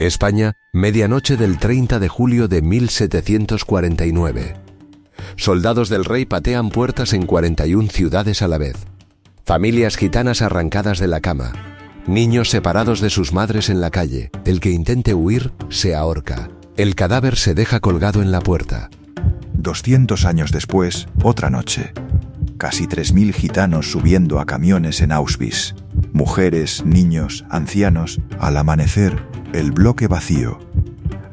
España, medianoche del 30 de julio de 1749. Soldados del rey patean puertas en 41 ciudades a la vez. Familias gitanas arrancadas de la cama. Niños separados de sus madres en la calle. El que intente huir se ahorca. El cadáver se deja colgado en la puerta. 200 años después, otra noche. Casi 3000 gitanos subiendo a camiones en Auschwitz. Mujeres, niños, ancianos. Al amanecer, el bloque vacío.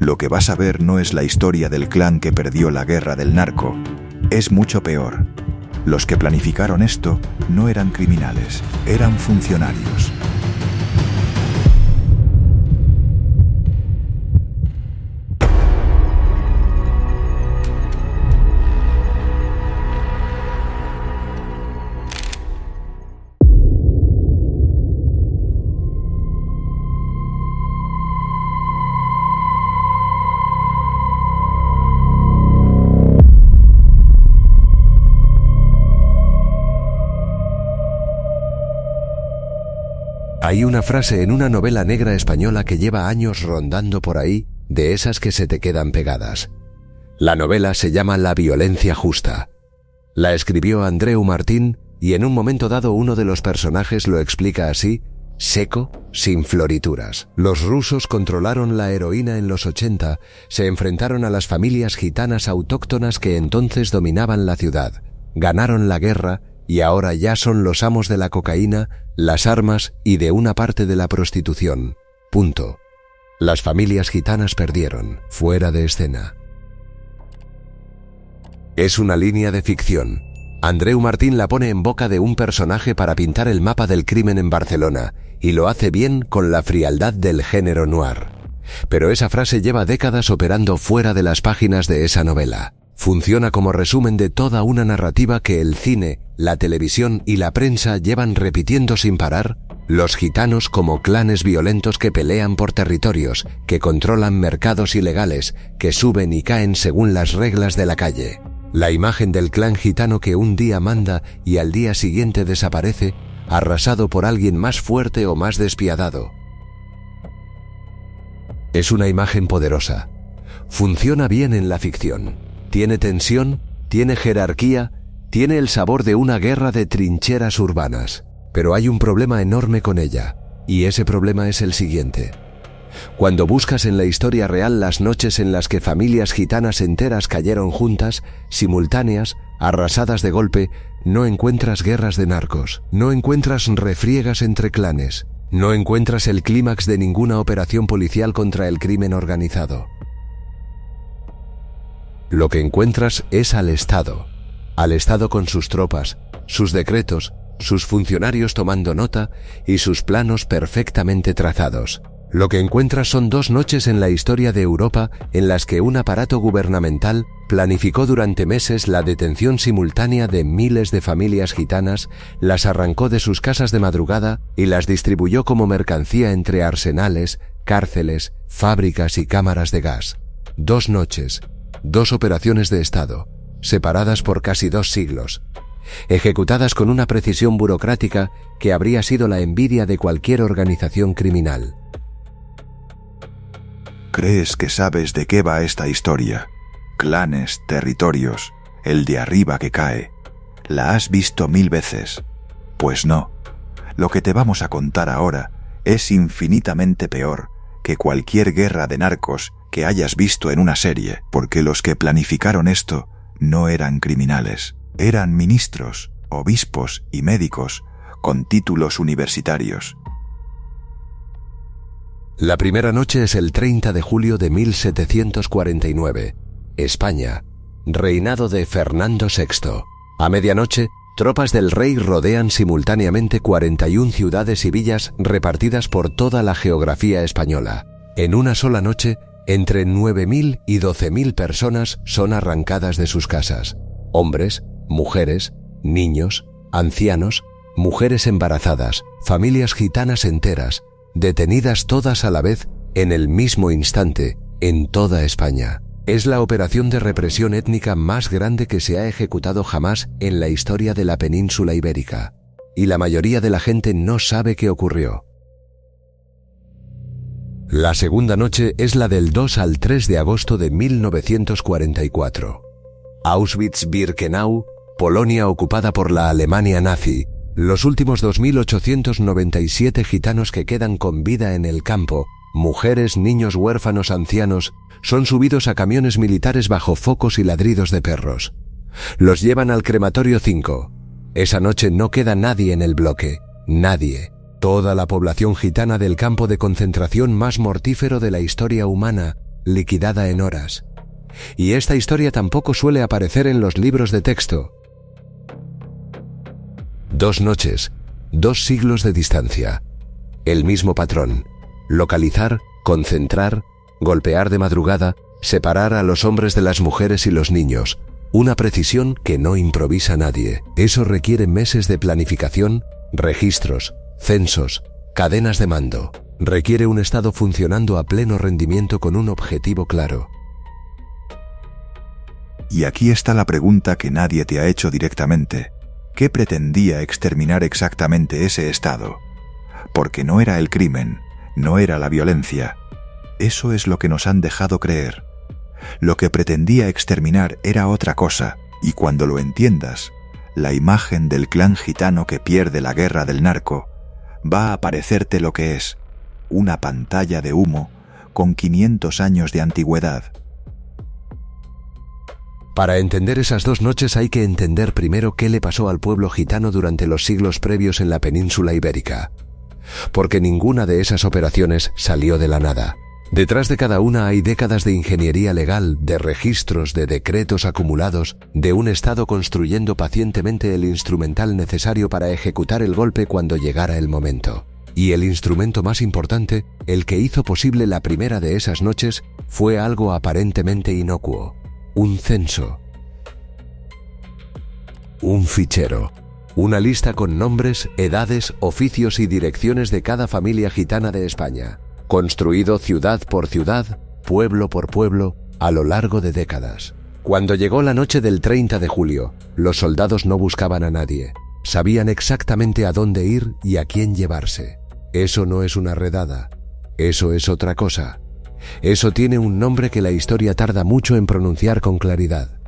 Lo que vas a ver no es la historia del clan que perdió la guerra del narco. Es mucho peor. Los que planificaron esto no eran criminales, eran funcionarios. Hay una frase en una novela negra española que lleva años rondando por ahí, de esas que se te quedan pegadas. La novela se llama La violencia justa. La escribió Andreu Martín y en un momento dado uno de los personajes lo explica así, seco, sin florituras. Los rusos controlaron la heroína en los 80, se enfrentaron a las familias gitanas autóctonas que entonces dominaban la ciudad, ganaron la guerra y ahora ya son los amos de la cocaína, las armas y de una parte de la prostitución. Punto. Las familias gitanas perdieron, fuera de escena. Es una línea de ficción. Andreu Martín la pone en boca de un personaje para pintar el mapa del crimen en Barcelona, y lo hace bien con la frialdad del género noir. Pero esa frase lleva décadas operando fuera de las páginas de esa novela. Funciona como resumen de toda una narrativa que el cine, la televisión y la prensa llevan repitiendo sin parar, los gitanos como clanes violentos que pelean por territorios, que controlan mercados ilegales, que suben y caen según las reglas de la calle. La imagen del clan gitano que un día manda y al día siguiente desaparece, arrasado por alguien más fuerte o más despiadado. Es una imagen poderosa. Funciona bien en la ficción. Tiene tensión, tiene jerarquía, tiene el sabor de una guerra de trincheras urbanas. Pero hay un problema enorme con ella, y ese problema es el siguiente. Cuando buscas en la historia real las noches en las que familias gitanas enteras cayeron juntas, simultáneas, arrasadas de golpe, no encuentras guerras de narcos, no encuentras refriegas entre clanes, no encuentras el clímax de ninguna operación policial contra el crimen organizado. Lo que encuentras es al Estado con sus tropas, sus decretos, sus funcionarios tomando nota y sus planos perfectamente trazados. Lo que encuentras son 2 noches en la historia de Europa en las que un aparato gubernamental planificó durante meses la detención simultánea de miles de familias gitanas, las arrancó de sus casas de madrugada y las distribuyó como mercancía entre arsenales, cárceles, fábricas y cámaras de gas. 2 noches, 2 operaciones de Estado, separadas por casi 2 siglos, ejecutadas con una precisión burocrática que habría sido la envidia de cualquier organización criminal. ¿Crees que sabes de qué va esta historia? Clanes, territorios, el de arriba que cae. ¿La has visto 1000 veces? Pues no. Lo que te vamos a contar ahora es infinitamente peor que cualquier guerra de narcos que hayas visto en una serie, porque los que planificaron esto no eran criminales, eran ministros, obispos y médicos con títulos universitarios. La primera noche es el 30 de julio de 1749, España, reinado de Fernando VI. A medianoche, tropas del rey rodean simultáneamente 41 ciudades y villas repartidas por toda la geografía española. En una sola noche, entre 9.000 y 12.000 personas son arrancadas de sus casas. Hombres, mujeres, niños, ancianos, mujeres embarazadas, familias gitanas enteras, detenidas todas a la vez, en el mismo instante, en toda España. Es la operación de represión étnica más grande que se ha ejecutado jamás en la historia de la península ibérica. Y la mayoría de la gente no sabe qué ocurrió. La segunda noche es la del 2 al 3 de agosto de 1944. Auschwitz-Birkenau, Polonia ocupada por la Alemania nazi. Los últimos 2.897 gitanos que quedan con vida en el campo, mujeres, niños, huérfanos, ancianos, son subidos a camiones militares bajo focos y ladridos de perros. Los llevan al crematorio 5. Esa noche no queda nadie en el bloque. Nadie. Toda la población gitana del campo de concentración más mortífero de la historia humana, liquidada en horas. Y esta historia tampoco suele aparecer en los libros de texto. 2 noches, 2 siglos de distancia. El mismo patrón. Localizar, concentrar, golpear de madrugada, separar a los hombres de las mujeres y los niños. Una precisión que no improvisa nadie. Eso requiere meses de planificación, registros, censos, cadenas de mando. Requiere un Estado funcionando a pleno rendimiento con un objetivo claro. Y aquí está la pregunta que nadie te ha hecho directamente. ¿Qué pretendía exterminar exactamente ese Estado? Porque no era el crimen, no era la violencia. Eso es lo que nos han dejado creer. Lo que pretendía exterminar era otra cosa, y cuando lo entiendas, la imagen del clan gitano que pierde la guerra del narco va a parecerte lo que es, una pantalla de humo con 500 años de antigüedad. Para entender esas 2 noches hay que entender primero qué le pasó al pueblo gitano durante los siglos previos en la península ibérica. Porque ninguna de esas operaciones salió de la nada. Detrás de cada una hay décadas de ingeniería legal, de registros, de decretos acumulados, de un Estado construyendo pacientemente el instrumental necesario para ejecutar el golpe cuando llegara el momento. Y el instrumento más importante, el que hizo posible la primera de esas noches, fue algo aparentemente inocuo. Un censo. Un fichero. Una lista con nombres, edades, oficios y direcciones de cada familia gitana de España. Construido ciudad por ciudad, pueblo por pueblo, a lo largo de décadas. Cuando llegó la noche del 30 de julio, los soldados no buscaban a nadie. Sabían exactamente a dónde ir y a quién llevarse. Eso no es una redada. Eso es otra cosa. Eso tiene un nombre que la historia tarda mucho en pronunciar con claridad.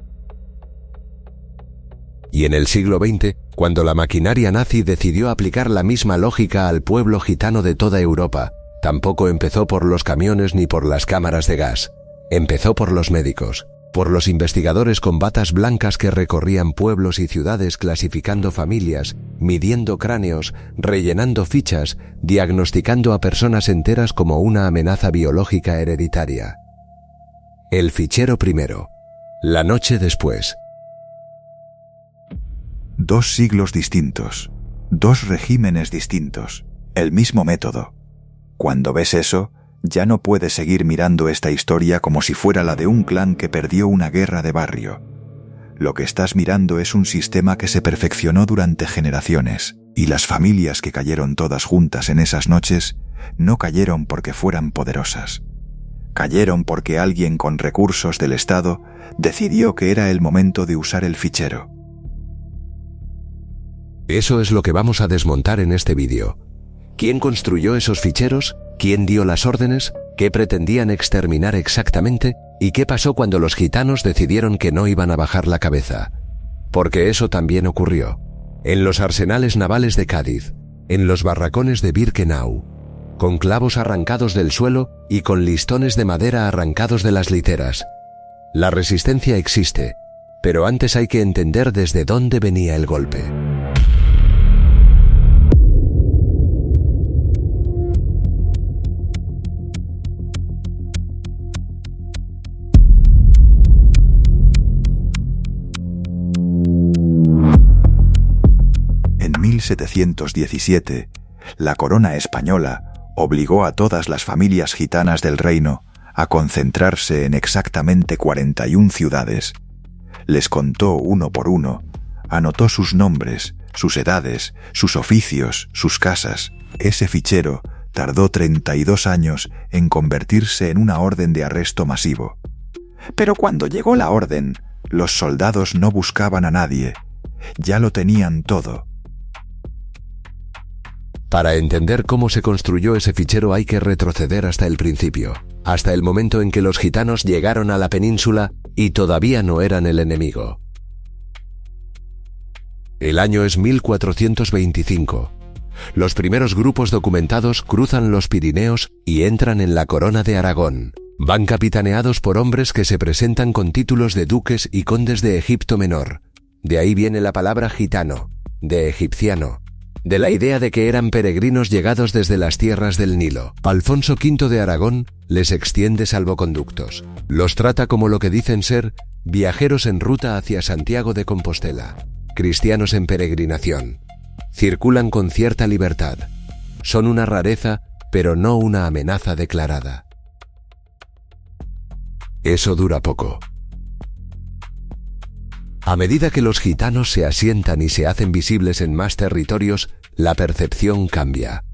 Y en el siglo XX, cuando la maquinaria nazi decidió aplicar la misma lógica al pueblo gitano de toda Europa, tampoco empezó por los camiones ni por las cámaras de gas. Empezó por los médicos, por los investigadores con batas blancas que recorrían pueblos y ciudades clasificando familias, midiendo cráneos, rellenando fichas, diagnosticando a personas enteras como una amenaza biológica hereditaria. El fichero primero. La noche después. 2 siglos distintos, 2 regímenes distintos, el mismo método. Cuando ves eso, ya no puedes seguir mirando esta historia como si fuera la de un clan que perdió una guerra de barrio. Lo que estás mirando es un sistema que se perfeccionó durante generaciones, y las familias que cayeron todas juntas en esas noches no cayeron porque fueran poderosas. Cayeron porque alguien con recursos del Estado decidió que era el momento de usar el fichero. Eso es lo que vamos a desmontar en este vídeo. ¿Quién construyó esos ficheros? ¿Quién dio las órdenes? ¿Qué pretendían exterminar exactamente? ¿Y qué pasó cuando los gitanos decidieron que no iban a bajar la cabeza? Porque eso también ocurrió. En los arsenales navales de Cádiz, en los barracones de Birkenau, con clavos arrancados del suelo y con listones de madera arrancados de las literas. La resistencia existe, pero antes hay que entender desde dónde venía el golpe. En 1717, la corona española obligó a todas las familias gitanas del reino a concentrarse en exactamente 41 ciudades. Les contó uno por uno, anotó sus nombres, sus edades, sus oficios, sus casas. Ese fichero tardó 32 años en convertirse en una orden de arresto masivo. Pero cuando llegó la orden, los soldados no buscaban a nadie. Ya lo tenían todo. Para entender cómo se construyó ese fichero hay que retroceder hasta el principio, hasta el momento en que los gitanos llegaron a la península y todavía no eran el enemigo. El año es 1425. Los primeros grupos documentados cruzan los Pirineos y entran en la corona de Aragón. Van capitaneados por hombres que se presentan con títulos de duques y condes de Egipto Menor. De ahí viene la palabra gitano, de egipciano, de la idea de que eran peregrinos llegados desde las tierras del Nilo. Alfonso V de Aragón les extiende salvoconductos. Los trata como lo que dicen ser viajeros en ruta hacia Santiago de Compostela, cristianos en peregrinación. Circulan con cierta libertad. Son una rareza, pero no una amenaza declarada. Eso dura poco. A medida que los gitanos se asientan y se hacen visibles en más territorios, la percepción cambia.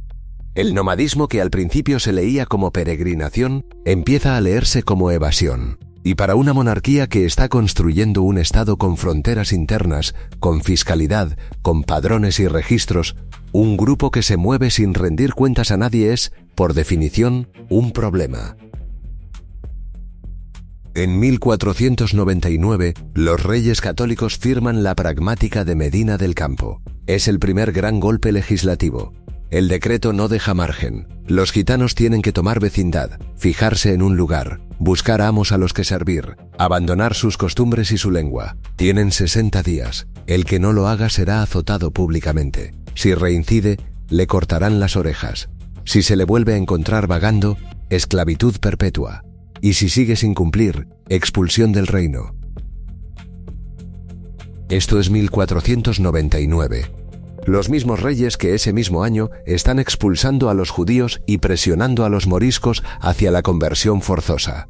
El nomadismo que al principio se leía como peregrinación empieza a leerse como evasión. Y para una monarquía que está construyendo un Estado con fronteras internas, con fiscalidad, con padrones y registros, un grupo que se mueve sin rendir cuentas a nadie es, por definición, un problema. En 1499, los reyes católicos firman la Pragmática de Medina del Campo. Es el primer gran golpe legislativo. El decreto no deja margen. Los gitanos tienen que tomar vecindad, fijarse en un lugar, buscar amos a los que servir, abandonar sus costumbres y su lengua. Tienen 60 días. El que no lo haga será azotado públicamente. Si reincide, le cortarán las orejas. Si se le vuelve a encontrar vagando, esclavitud perpetua. Y si sigue sin cumplir, expulsión del reino. Esto es 1499. Los mismos reyes que ese mismo año están expulsando a los judíos y presionando a los moriscos hacia la conversión forzosa.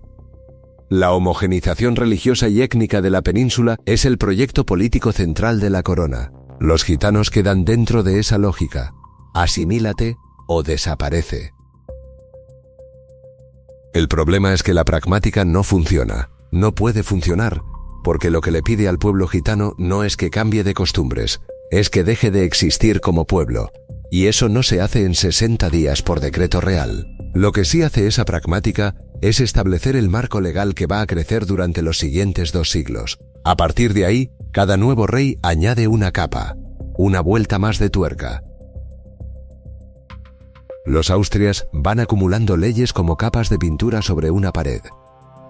La homogenización religiosa y étnica de la península es el proyecto político central de la corona. Los gitanos quedan dentro de esa lógica. Asimílate o desaparece. El problema es que la pragmática no funciona, no puede funcionar, porque lo que le pide al pueblo gitano no es que cambie de costumbres, es que deje de existir como pueblo, y eso no se hace en 60 días por decreto real. Lo que sí hace esa pragmática es establecer el marco legal que va a crecer durante los siguientes 2 siglos. A partir de ahí, cada nuevo rey añade una capa, una vuelta más de tuerca. Los Austrias van acumulando leyes como capas de pintura sobre una pared.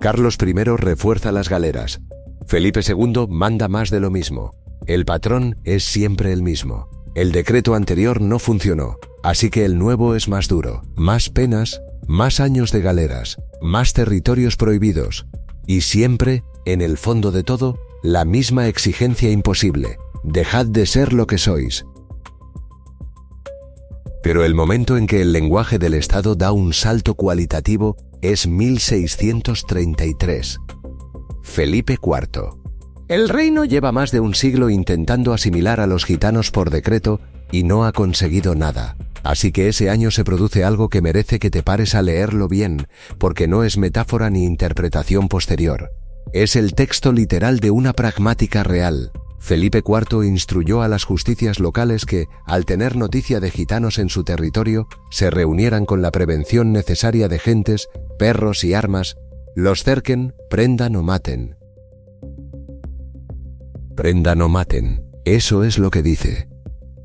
Carlos I refuerza las galeras. Felipe II manda más de lo mismo. El patrón es siempre el mismo. El decreto anterior no funcionó, así que el nuevo es más duro. Más penas, más años de galeras, más territorios prohibidos. Y siempre, en el fondo de todo, la misma exigencia imposible. Dejad de ser lo que sois. Pero el momento en que el lenguaje del Estado da un salto cualitativo es 1633. Felipe IV. El reino lleva más de un siglo intentando asimilar a los gitanos por decreto y no ha conseguido nada. Así que ese año se produce algo que merece que te pares a leerlo bien, porque no es metáfora ni interpretación posterior. Es el texto literal de una pragmática real. Felipe IV instruyó a las justicias locales que, al tener noticia de gitanos en su territorio, se reunieran con la prevención necesaria de gentes, perros y armas, los cerquen, prendan o maten. Prendan o maten, eso es lo que dice.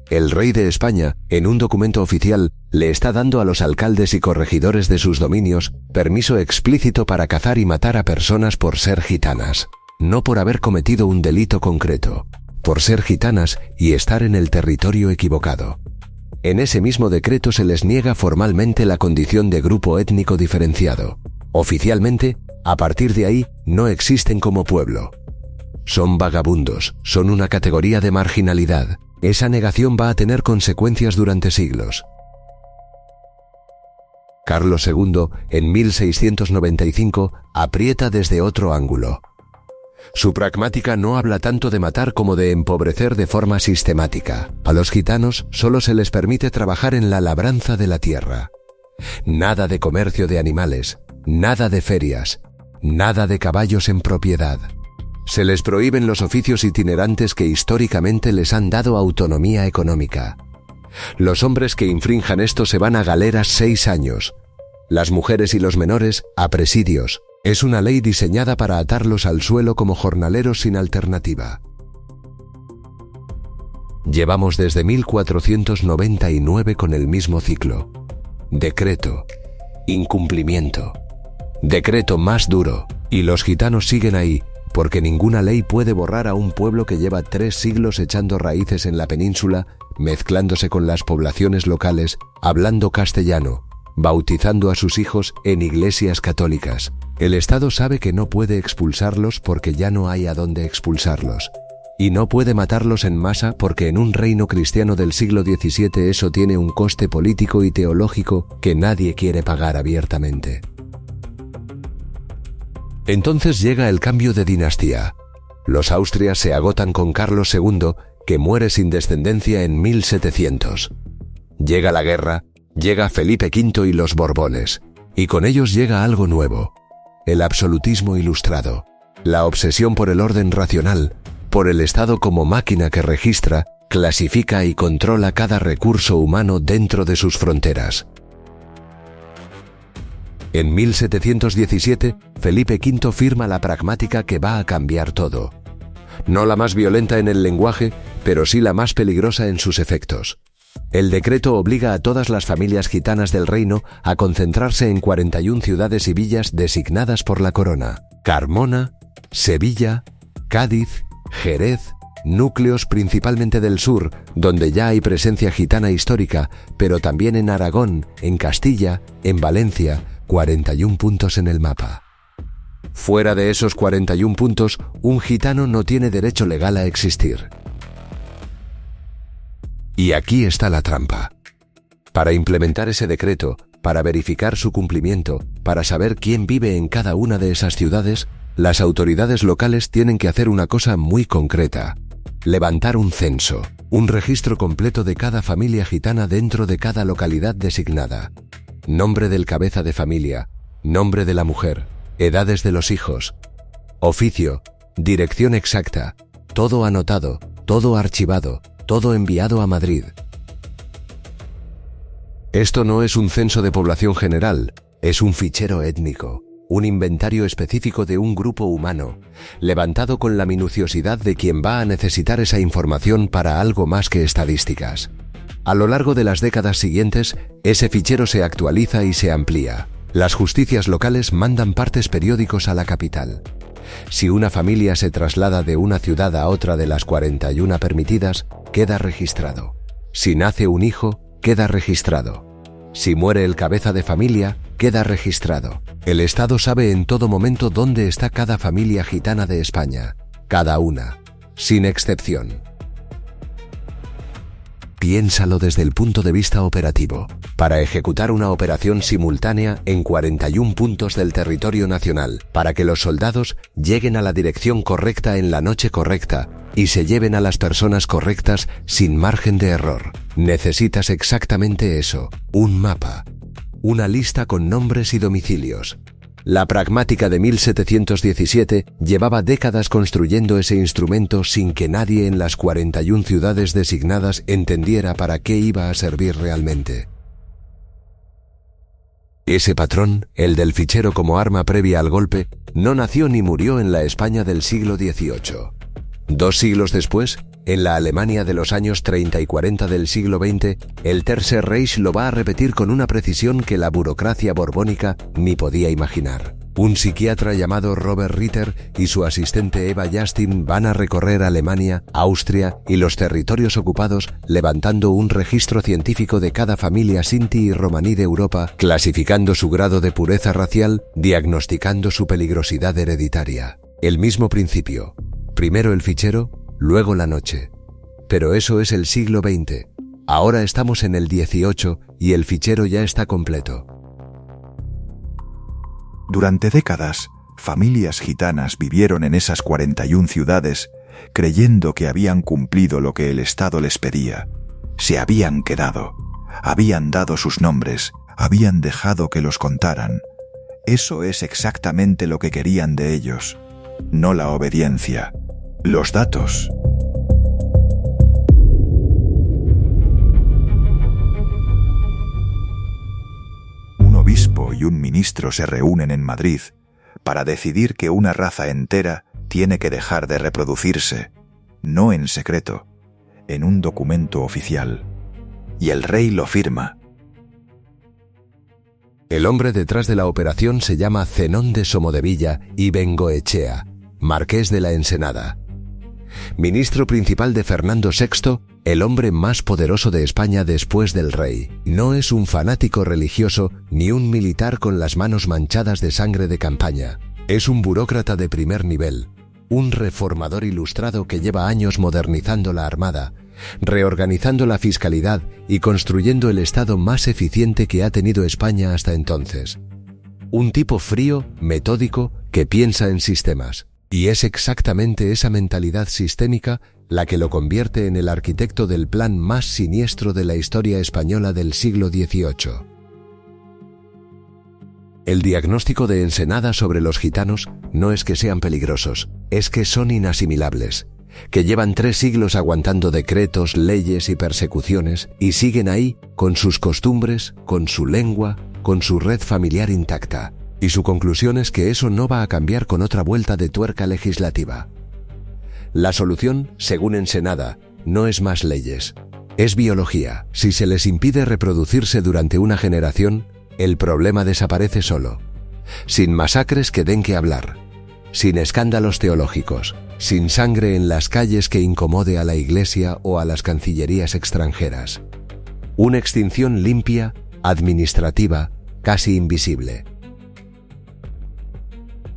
El rey de España, en un documento oficial, le está dando a los alcaldes y corregidores de sus dominios permiso explícito para cazar y matar a personas por ser gitanas. No por haber cometido un delito concreto, por ser gitanas y estar en el territorio equivocado. En ese mismo decreto se les niega formalmente la condición de grupo étnico diferenciado. Oficialmente, a partir de ahí, no existen como pueblo. Son vagabundos, son una categoría de marginalidad. Esa negación va a tener consecuencias durante siglos. Carlos II, en 1695, aprieta desde otro ángulo. Su pragmática no habla tanto de matar como de empobrecer de forma sistemática. A los gitanos solo se les permite trabajar en la labranza de la tierra. Nada de comercio de animales, nada de ferias, nada de caballos en propiedad. Se les prohíben los oficios itinerantes que históricamente les han dado autonomía económica. Los hombres que infrinjan esto se van a galeras 6 años. Las mujeres y los menores a presidios. Es una ley diseñada para atarlos al suelo como jornaleros sin alternativa. Llevamos desde 1499 con el mismo ciclo. Decreto. Incumplimiento. Decreto más duro. Y los gitanos siguen ahí, porque ninguna ley puede borrar a un pueblo que lleva 3 siglos echando raíces en la península, mezclándose con las poblaciones locales, hablando castellano, bautizando a sus hijos en iglesias católicas. El Estado sabe que no puede expulsarlos porque ya no hay a dónde expulsarlos. Y no puede matarlos en masa porque en un reino cristiano del siglo XVII eso tiene un coste político y teológico que nadie quiere pagar abiertamente. Entonces llega el cambio de dinastía. Los Austrias se agotan con Carlos II, que muere sin descendencia en 1700. Llega la guerra, llega Felipe V y los Borbones, y con ellos llega algo nuevo: el absolutismo ilustrado, la obsesión por el orden racional, por el Estado como máquina que registra, clasifica y controla cada recurso humano dentro de sus fronteras. En 1717, Felipe V firma la pragmática que va a cambiar todo. No la más violenta en el lenguaje, pero sí la más peligrosa en sus efectos. El decreto obliga a todas las familias gitanas del reino a concentrarse en 41 ciudades y villas designadas por la corona: Carmona, Sevilla, Cádiz, Jerez, núcleos principalmente del sur, donde ya hay presencia gitana histórica, pero también en Aragón, en Castilla, en Valencia, 41 puntos en el mapa. Fuera de esos 41 puntos, un gitano no tiene derecho legal a existir. Y aquí está la trampa. Para implementar ese decreto, para verificar su cumplimiento, para saber quién vive en cada una de esas ciudades, las autoridades locales tienen que hacer una cosa muy concreta: levantar un censo, un registro completo de cada familia gitana dentro de cada localidad designada. Nombre del cabeza de familia, nombre de la mujer, edades de los hijos, oficio, dirección exacta, todo anotado, todo archivado, todo enviado a Madrid. Esto no es un censo de población general, es un fichero étnico, un inventario específico de un grupo humano, levantado con la minuciosidad de quien va a necesitar esa información para algo más que estadísticas. A lo largo de las décadas siguientes, ese fichero se actualiza y se amplía. Las justicias locales mandan partes periódicos a la capital. Si una familia se traslada de una ciudad a otra de las 41 permitidas, queda registrado. Si nace un hijo, queda registrado. Si muere el cabeza de familia, queda registrado. El Estado sabe en todo momento dónde está cada familia gitana de España, cada una, sin excepción. Piénsalo desde el punto de vista operativo. Para ejecutar una operación simultánea en 41 puntos del territorio nacional, para que los soldados lleguen a la dirección correcta en la noche correcta y se lleven a las personas correctas sin margen de error, necesitas exactamente eso: un mapa, una lista con nombres y domicilios. La pragmática de 1717 llevaba décadas construyendo ese instrumento sin que nadie en las 41 ciudades designadas entendiera para qué iba a servir realmente. Ese patrón, el del fichero como arma previa al golpe, no nació ni murió en la España del siglo XVIII. 2 siglos después, en la Alemania de los años 30 y 40 del siglo XX, el Tercer Reich lo va a repetir con una precisión que la burocracia borbónica ni podía imaginar. Un psiquiatra llamado Robert Ritter y su asistente Eva Justin van a recorrer Alemania, Austria y los territorios ocupados, levantando un registro científico de cada familia sinti y romaní de Europa, clasificando su grado de pureza racial, diagnosticando su peligrosidad hereditaria. El mismo principio: primero el fichero, luego la noche. Pero eso es el siglo XX. Ahora estamos en el XVIII y el fichero ya está completo. Durante décadas, familias gitanas vivieron en esas 41 ciudades creyendo que habían cumplido lo que el Estado les pedía. Se habían quedado, habían dado sus nombres, habían dejado que los contaran. Eso es exactamente lo que querían de ellos, no la obediencia. Los datos. obispo y un ministro se reúnen en Madrid para decidir que una raza entera tiene que dejar de reproducirse, no en secreto, en un documento oficial. Y el rey lo firma. El hombre detrás de la operación se llama Zenón de Somodevilla y Bengoechea, marqués de la Ensenada. Ministro principal de Fernando VI, el hombre más poderoso de España después del rey. No es un fanático religioso ni un militar con las manos manchadas de sangre de campaña. Es un burócrata de primer nivel, un reformador ilustrado que lleva años modernizando la Armada, reorganizando la fiscalidad y construyendo el Estado más eficiente que ha tenido España hasta entonces. Un tipo frío, metódico, que piensa en sistemas. Y es exactamente esa mentalidad sistémica la que lo convierte en el arquitecto del plan más siniestro de la historia española del siglo XVIII. El diagnóstico de Ensenada sobre los gitanos no es que sean peligrosos, es que son inasimilables, que llevan 3 siglos aguantando decretos, leyes y persecuciones y siguen ahí con sus costumbres, con su lengua, con su red familiar intacta. Y su conclusión es que eso no va a cambiar con otra vuelta de tuerca legislativa. La solución, según Ensenada, no es más leyes, es biología. Si se les impide reproducirse durante una generación, el problema desaparece solo. Sin masacres que den que hablar, sin escándalos teológicos, sin sangre en las calles que incomode a la Iglesia o a las cancillerías extranjeras. Una extinción limpia, administrativa, casi invisible.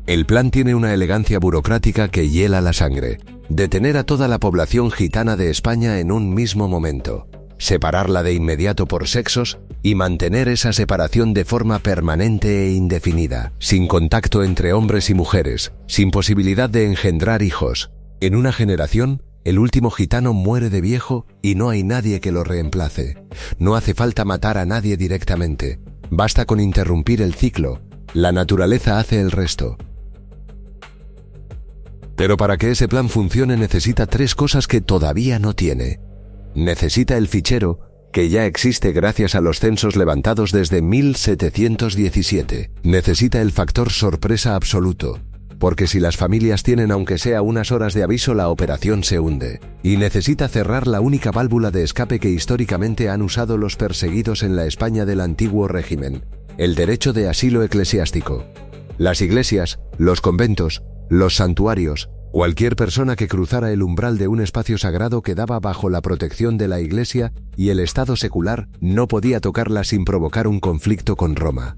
El plan tiene una elegancia burocrática que hiela la sangre. Detener a toda la población gitana de España en un mismo momento, separarla de inmediato por sexos y mantener esa separación de forma permanente e indefinida, sin contacto entre hombres y mujeres, sin posibilidad de engendrar hijos. En una generación, el último gitano muere de viejo y no hay nadie que lo reemplace. No hace falta matar a nadie directamente. Basta con interrumpir el ciclo. La naturaleza hace el resto. Pero para que ese plan funcione necesita 3 cosas que todavía no tiene. Necesita el fichero, que ya existe gracias a los censos levantados desde 1717. Necesita el factor sorpresa absoluto, porque si las familias tienen aunque sea unas horas de aviso, la operación se hunde. Y necesita cerrar la única válvula de escape que históricamente han usado los perseguidos en la España del antiguo régimen, el derecho de asilo eclesiástico. Las iglesias, los conventos, los santuarios, cualquier persona que cruzara el umbral de un espacio sagrado quedaba bajo la protección de la Iglesia y el Estado secular no podía tocarla sin provocar un conflicto con Roma.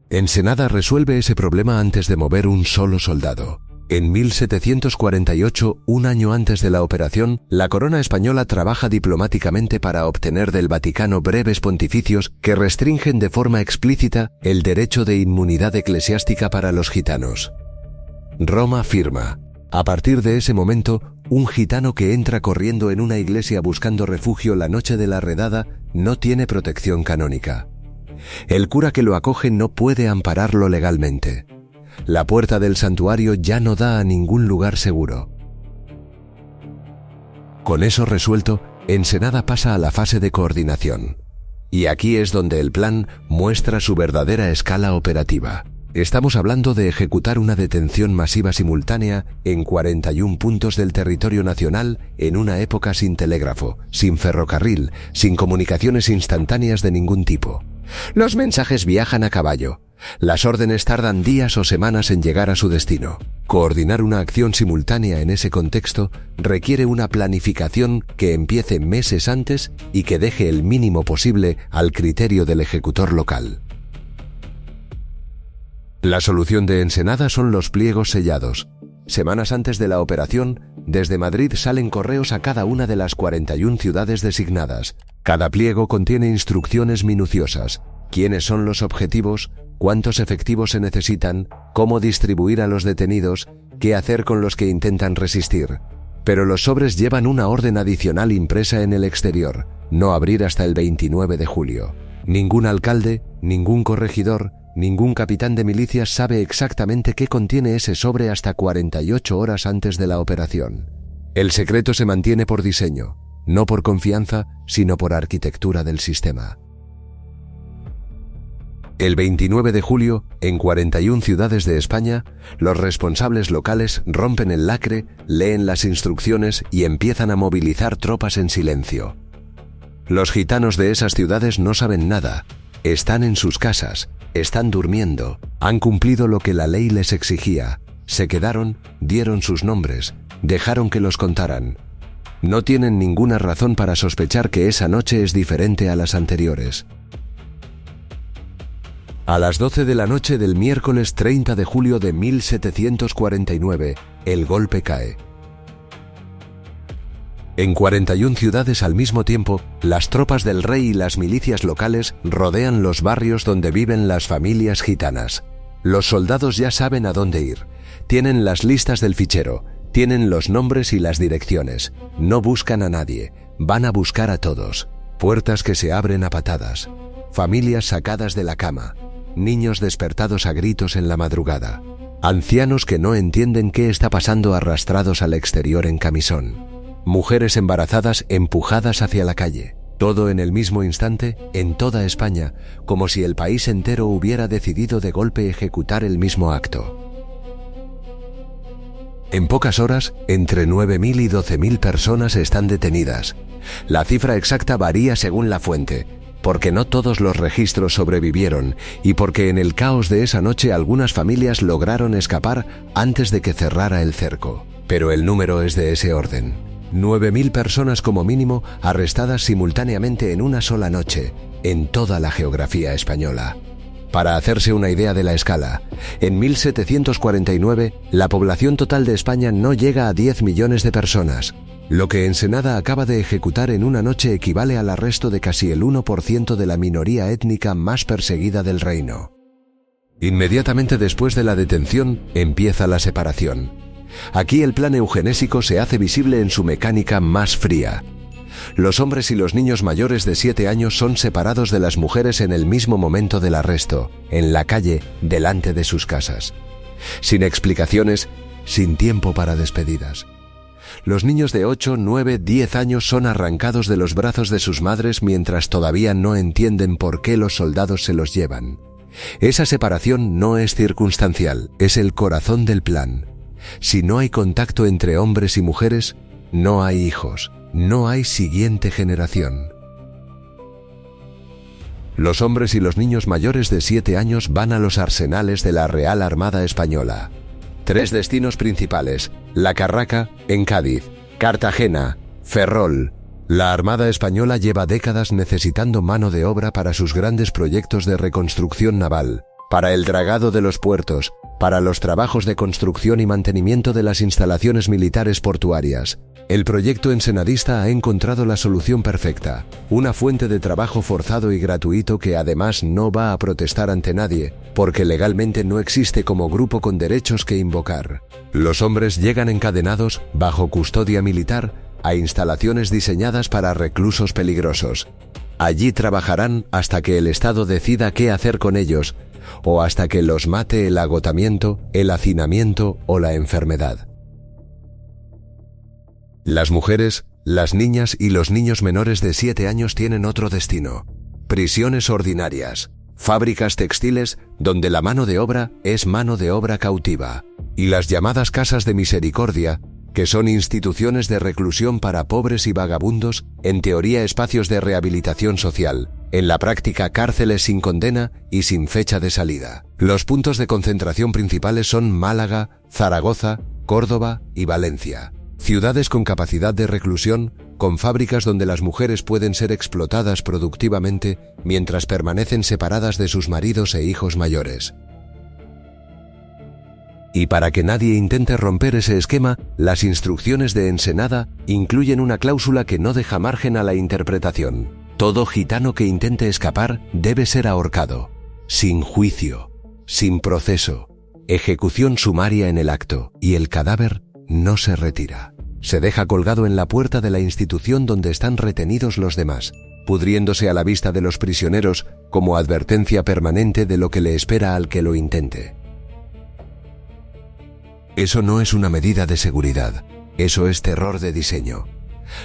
Ensenada resuelve ese problema antes de mover un solo soldado. En 1748, un año antes de la operación, la corona española trabaja diplomáticamente para obtener del Vaticano breves pontificios que restringen de forma explícita el derecho de inmunidad eclesiástica para los gitanos. Roma firma. A partir de ese momento, un gitano que entra corriendo en una iglesia buscando refugio la noche de la redada no tiene protección canónica. El cura que lo acoge no puede ampararlo legalmente. La puerta del santuario ya no da a ningún lugar seguro. Con eso resuelto, Ensenada pasa a la fase de coordinación. Y aquí es donde el plan muestra su verdadera escala operativa. Estamos hablando de ejecutar una detención masiva simultánea en 41 puntos del territorio nacional en una época sin telégrafo, sin ferrocarril, sin comunicaciones instantáneas de ningún tipo. Los mensajes viajan a caballo. Las órdenes tardan días o semanas en llegar a su destino. Coordinar una acción simultánea en ese contexto requiere una planificación que empiece meses antes y que deje el mínimo posible al criterio del ejecutor local. La solución de Ensenada son los pliegos sellados. Semanas antes de la operación, desde Madrid salen correos a cada una de las 41 ciudades designadas. Cada pliego contiene instrucciones minuciosas: quiénes son los objetivos, cuántos efectivos se necesitan, cómo distribuir a los detenidos, qué hacer con los que intentan resistir. Pero los sobres llevan una orden adicional impresa en el exterior: no abrir hasta el 29 de julio. Ningún alcalde, ningún corregidor, ningún capitán de milicias sabe exactamente qué contiene ese sobre hasta 48 horas antes de la operación. El secreto se mantiene por diseño, no por confianza, sino por arquitectura del sistema. El 29 de julio, en 41 ciudades de España, los responsables locales rompen el lacre, leen las instrucciones y empiezan a movilizar tropas en silencio. Los gitanos de esas ciudades no saben nada, están en sus casas, están durmiendo, han cumplido lo que la ley les exigía, se quedaron, dieron sus nombres, dejaron que los contaran. No tienen ninguna razón para sospechar que esa noche es diferente a las anteriores. A las 12 de la noche del miércoles 30 de julio de 1749, el golpe cae. En 41 ciudades al mismo tiempo, las tropas del rey y las milicias locales rodean los barrios donde viven las familias gitanas. Los soldados ya saben a dónde ir, tienen las listas del fichero, tienen los nombres y las direcciones, no buscan a nadie, van a buscar a todos. Puertas que se abren a patadas, familias sacadas de la cama, niños despertados a gritos en la madrugada, ancianos que no entienden qué está pasando arrastrados al exterior en camisón, mujeres embarazadas empujadas hacia la calle, todo en el mismo instante, en toda España, como si el país entero hubiera decidido de golpe ejecutar el mismo acto. En pocas horas, entre 9.000 y 12.000 personas están detenidas. La cifra exacta varía según la fuente, porque no todos los registros sobrevivieron y porque en el caos de esa noche algunas familias lograron escapar antes de que cerrara el cerco. Pero el número es de ese orden. 9.000 personas como mínimo arrestadas simultáneamente en una sola noche, en toda la geografía española. Para hacerse una idea de la escala, en 1749 la población total de España no llega a 10 millones de personas. Lo que Ensenada acaba de ejecutar en una noche equivale al arresto de casi el 1% de la minoría étnica más perseguida del reino. Inmediatamente después de la detención empieza la separación. Aquí el plan eugenésico se hace visible en su mecánica más fría. Los hombres y los niños mayores de 7 años son separados de las mujeres en el mismo momento del arresto, en la calle, delante de sus casas. Sin explicaciones, sin tiempo para despedidas. Los niños de 8, 9, 10 años son arrancados de los brazos de sus madres mientras todavía no entienden por qué los soldados se los llevan. Esa separación no es circunstancial, es el corazón del plan. Si no hay contacto entre hombres y mujeres, no hay hijos, no hay siguiente generación. Los hombres y los niños mayores de 7 años van a los arsenales de la Real Armada Española. 3 destinos principales: La Carraca, en Cádiz; Cartagena; Ferrol. La Armada Española lleva décadas necesitando mano de obra para sus grandes proyectos de reconstrucción naval, para el dragado de los puertos, para los trabajos de construcción y mantenimiento de las instalaciones militares portuarias. El proyecto ensenadista ha encontrado la solución perfecta, una fuente de trabajo forzado y gratuito que además no va a protestar ante nadie, porque legalmente no existe como grupo con derechos que invocar. Los hombres llegan encadenados, bajo custodia militar, a instalaciones diseñadas para reclusos peligrosos. Allí trabajarán hasta que el Estado decida qué hacer con ellos, o hasta que los mate el agotamiento, el hacinamiento o la enfermedad. Las mujeres, las niñas y los niños menores de 7 años tienen otro destino: prisiones ordinarias, fábricas textiles donde la mano de obra es mano de obra cautiva, y las llamadas casas de misericordia, que son instituciones de reclusión para pobres y vagabundos, en teoría espacios de rehabilitación social, en la práctica cárceles sin condena y sin fecha de salida. Los puntos de concentración principales son Málaga, Zaragoza, Córdoba y Valencia. Ciudades con capacidad de reclusión, con fábricas donde las mujeres pueden ser explotadas productivamente mientras permanecen separadas de sus maridos e hijos mayores. Y para que nadie intente romper ese esquema, las instrucciones de Ensenada incluyen una cláusula que no deja margen a la interpretación. Todo gitano que intente escapar debe ser ahorcado, sin juicio, sin proceso, ejecución sumaria en el acto, y el cadáver no se retira. Se deja colgado en la puerta de la institución donde están retenidos los demás, pudriéndose a la vista de los prisioneros como advertencia permanente de lo que le espera al que lo intente. Eso no es una medida de seguridad, eso es terror de diseño.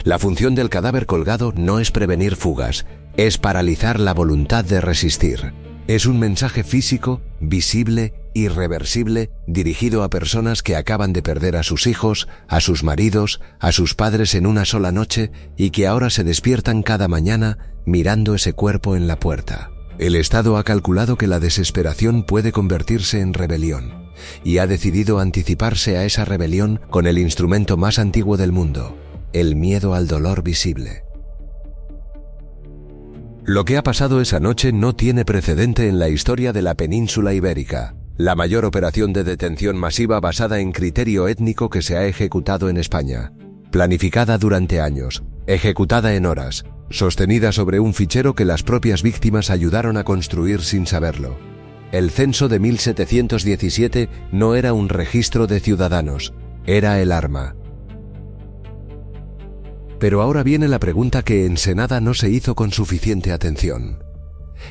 La función del cadáver colgado no es prevenir fugas, es paralizar la voluntad de resistir. Es un mensaje físico, visible, irreversible, dirigido a personas que acaban de perder a sus hijos, a sus maridos, a sus padres en una sola noche y que ahora se despiertan cada mañana mirando ese cuerpo en la puerta. El Estado ha calculado que la desesperación puede convertirse en rebelión y ha decidido anticiparse a esa rebelión con el instrumento más antiguo del mundo, el miedo al dolor visible. Lo que ha pasado esa noche no tiene precedente en la historia de la península ibérica. La mayor operación de detención masiva basada en criterio étnico que se ha ejecutado en España. Planificada durante años, ejecutada en horas, sostenida sobre un fichero que las propias víctimas ayudaron a construir sin saberlo. El censo de 1717 no era un registro de ciudadanos, era el arma. Pero ahora viene la pregunta que en Senada no se hizo con suficiente atención.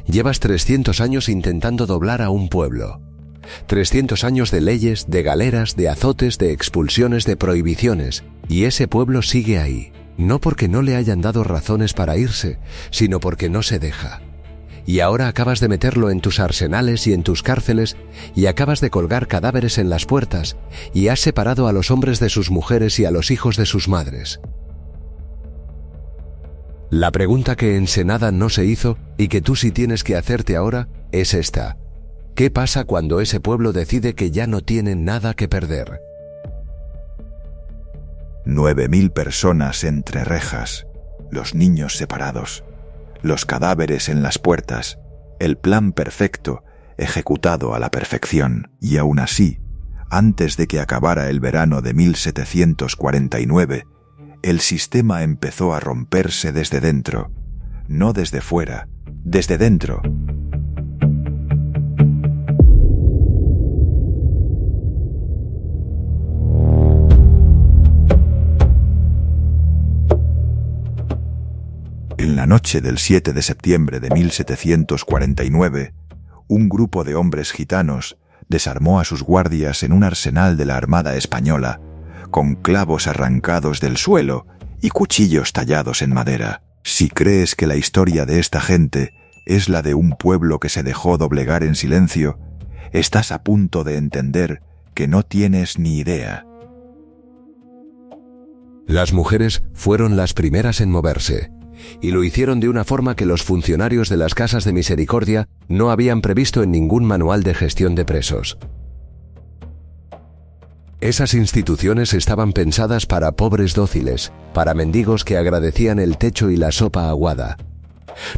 Llevas 300 años intentando doblar a un pueblo. 300 años de leyes, de galeras, de azotes, de expulsiones, de prohibiciones. Y ese pueblo sigue ahí. No porque no le hayan dado razones para irse, sino porque no se deja. Y ahora acabas de meterlo en tus arsenales y en tus cárceles, y acabas de colgar cadáveres en las puertas, y has separado a los hombres de sus mujeres y a los hijos de sus madres. La pregunta que en Senada no se hizo y que tú sí tienes que hacerte ahora es esta. ¿Qué pasa cuando ese pueblo decide que ya no tiene nada que perder? 9.000 personas entre rejas, los niños separados, los cadáveres en las puertas, el plan perfecto, ejecutado a la perfección. Y aún así, antes de que acabara el verano de 1749, el sistema empezó a romperse desde dentro, no desde fuera, desde dentro. En la noche del 7 de septiembre de 1749, un grupo de hombres gitanos desarmó a sus guardias en un arsenal de la Armada Española, con clavos arrancados del suelo y cuchillos tallados en madera. Si crees que la historia de esta gente es la de un pueblo que se dejó doblegar en silencio, estás a punto de entender que no tienes ni idea. Las mujeres fueron las primeras en moverse, y lo hicieron de una forma que los funcionarios de las casas de misericordia no habían previsto en ningún manual de gestión de presos. Esas instituciones estaban pensadas para pobres dóciles, para mendigos que agradecían el techo y la sopa aguada.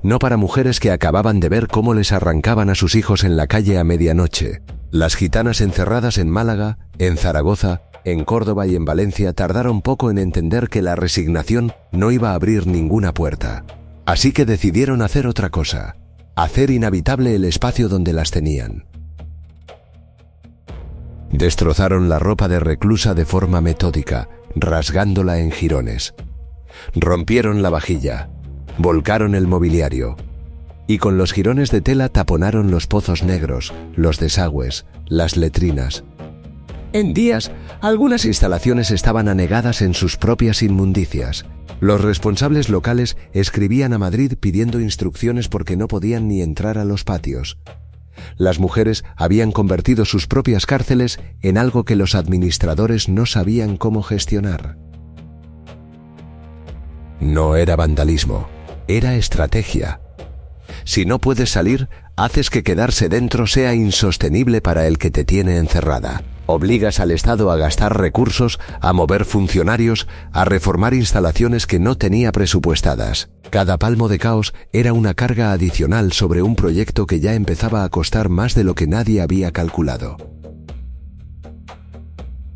No para mujeres que acababan de ver cómo les arrancaban a sus hijos en la calle a medianoche. Las gitanas encerradas en Málaga, en Zaragoza, en Córdoba y en Valencia tardaron poco en entender que la resignación no iba a abrir ninguna puerta. Así que decidieron hacer otra cosa, hacer inhabitable el espacio donde las tenían. Destrozaron la ropa de reclusa de forma metódica, rasgándola en jirones. Rompieron la vajilla, volcaron el mobiliario, y con los jirones de tela taponaron los pozos negros, los desagües, las letrinas. En días, algunas instalaciones estaban anegadas en sus propias inmundicias. Los responsables locales escribían a Madrid pidiendo instrucciones porque no podían ni entrar a los patios. Las mujeres habían convertido sus propias cárceles en algo que los administradores no sabían cómo gestionar. No era vandalismo, era estrategia. Si no puedes salir, haces que quedarse dentro sea insostenible para el que te tiene encerrada. Obligas al Estado a gastar recursos, a mover funcionarios, a reformar instalaciones que no tenía presupuestadas. Cada palmo de caos era una carga adicional sobre un proyecto que ya empezaba a costar más de lo que nadie había calculado.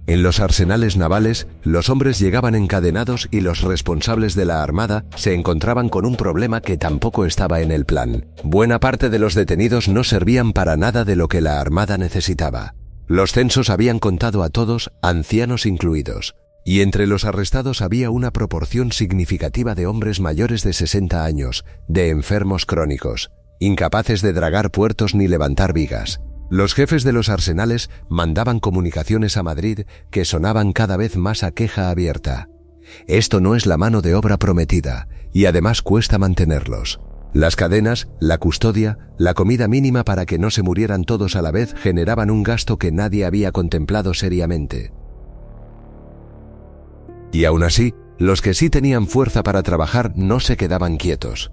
En los arsenales navales, los hombres llegaban encadenados y los responsables de la Armada se encontraban con un problema que tampoco estaba en el plan. Buena parte de los detenidos no servían para nada de lo que la Armada necesitaba. Los censos habían contado a todos, ancianos incluidos, y entre los arrestados había una proporción significativa de hombres mayores de 60 años, de enfermos crónicos, incapaces de dragar puertos ni levantar vigas. Los jefes de los arsenales mandaban comunicaciones a Madrid que sonaban cada vez más a queja abierta. Esto no es la mano de obra prometida, y además cuesta mantenerlos. Las cadenas, la custodia, la comida mínima para que no se murieran todos a la vez generaban un gasto que nadie había contemplado seriamente. Y aún así, los que sí tenían fuerza para trabajar no se quedaban quietos.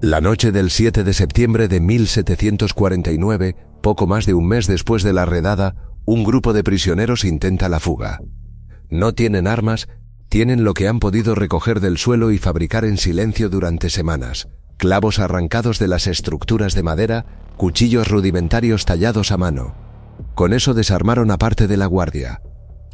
La noche del 7 de septiembre de 1749, poco más de un mes después de la redada, un grupo de prisioneros intenta la fuga. No tienen armas, tienen lo que han podido recoger del suelo y fabricar en silencio durante semanas: clavos arrancados de las estructuras de madera, cuchillos rudimentarios tallados a mano. Con eso desarmaron a parte de la guardia.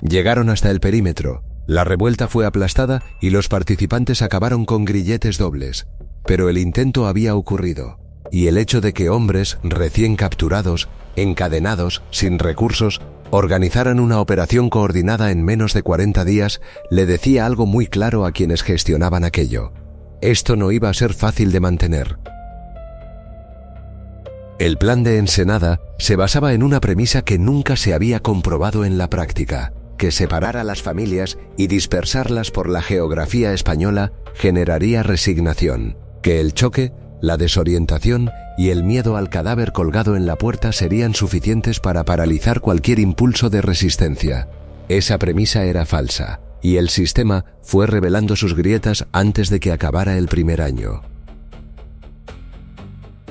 Llegaron hasta el perímetro. La revuelta fue aplastada y los participantes acabaron con grilletes dobles. Pero el intento había ocurrido, y el hecho de que hombres recién capturados, encadenados, sin recursos, organizaran una operación coordinada en menos de 40 días le decía algo muy claro a quienes gestionaban aquello: esto no iba a ser fácil de mantener. El plan de Ensenada se basaba en una premisa que nunca se había comprobado en la práctica: que separar a las familias y dispersarlas por la geografía española generaría resignación, que el choque, la desorientación y el miedo al cadáver colgado en la puerta serían suficientes para paralizar cualquier impulso de resistencia. Esa premisa era falsa, y el sistema fue revelando sus grietas antes de que acabara el primer año.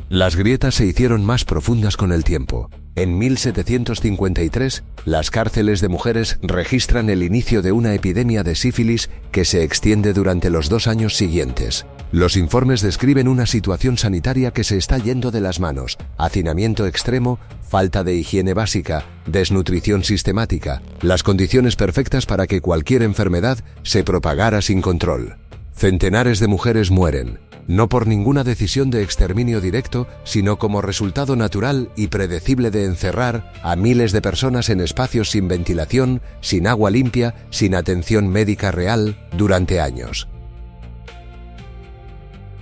Las grietas se hicieron más profundas con el tiempo. En 1753, las cárceles de mujeres registran el inicio de una epidemia de sífilis que se extiende durante los 2 años siguientes. Los informes describen una situación sanitaria que se está yendo de las manos: hacinamiento extremo, falta de higiene básica, desnutrición sistemática, las condiciones perfectas para que cualquier enfermedad se propagara sin control. Centenares de mujeres mueren, no por ninguna decisión de exterminio directo, sino como resultado natural y predecible de encerrar a miles de personas en espacios sin ventilación, sin agua limpia, sin atención médica real, durante años.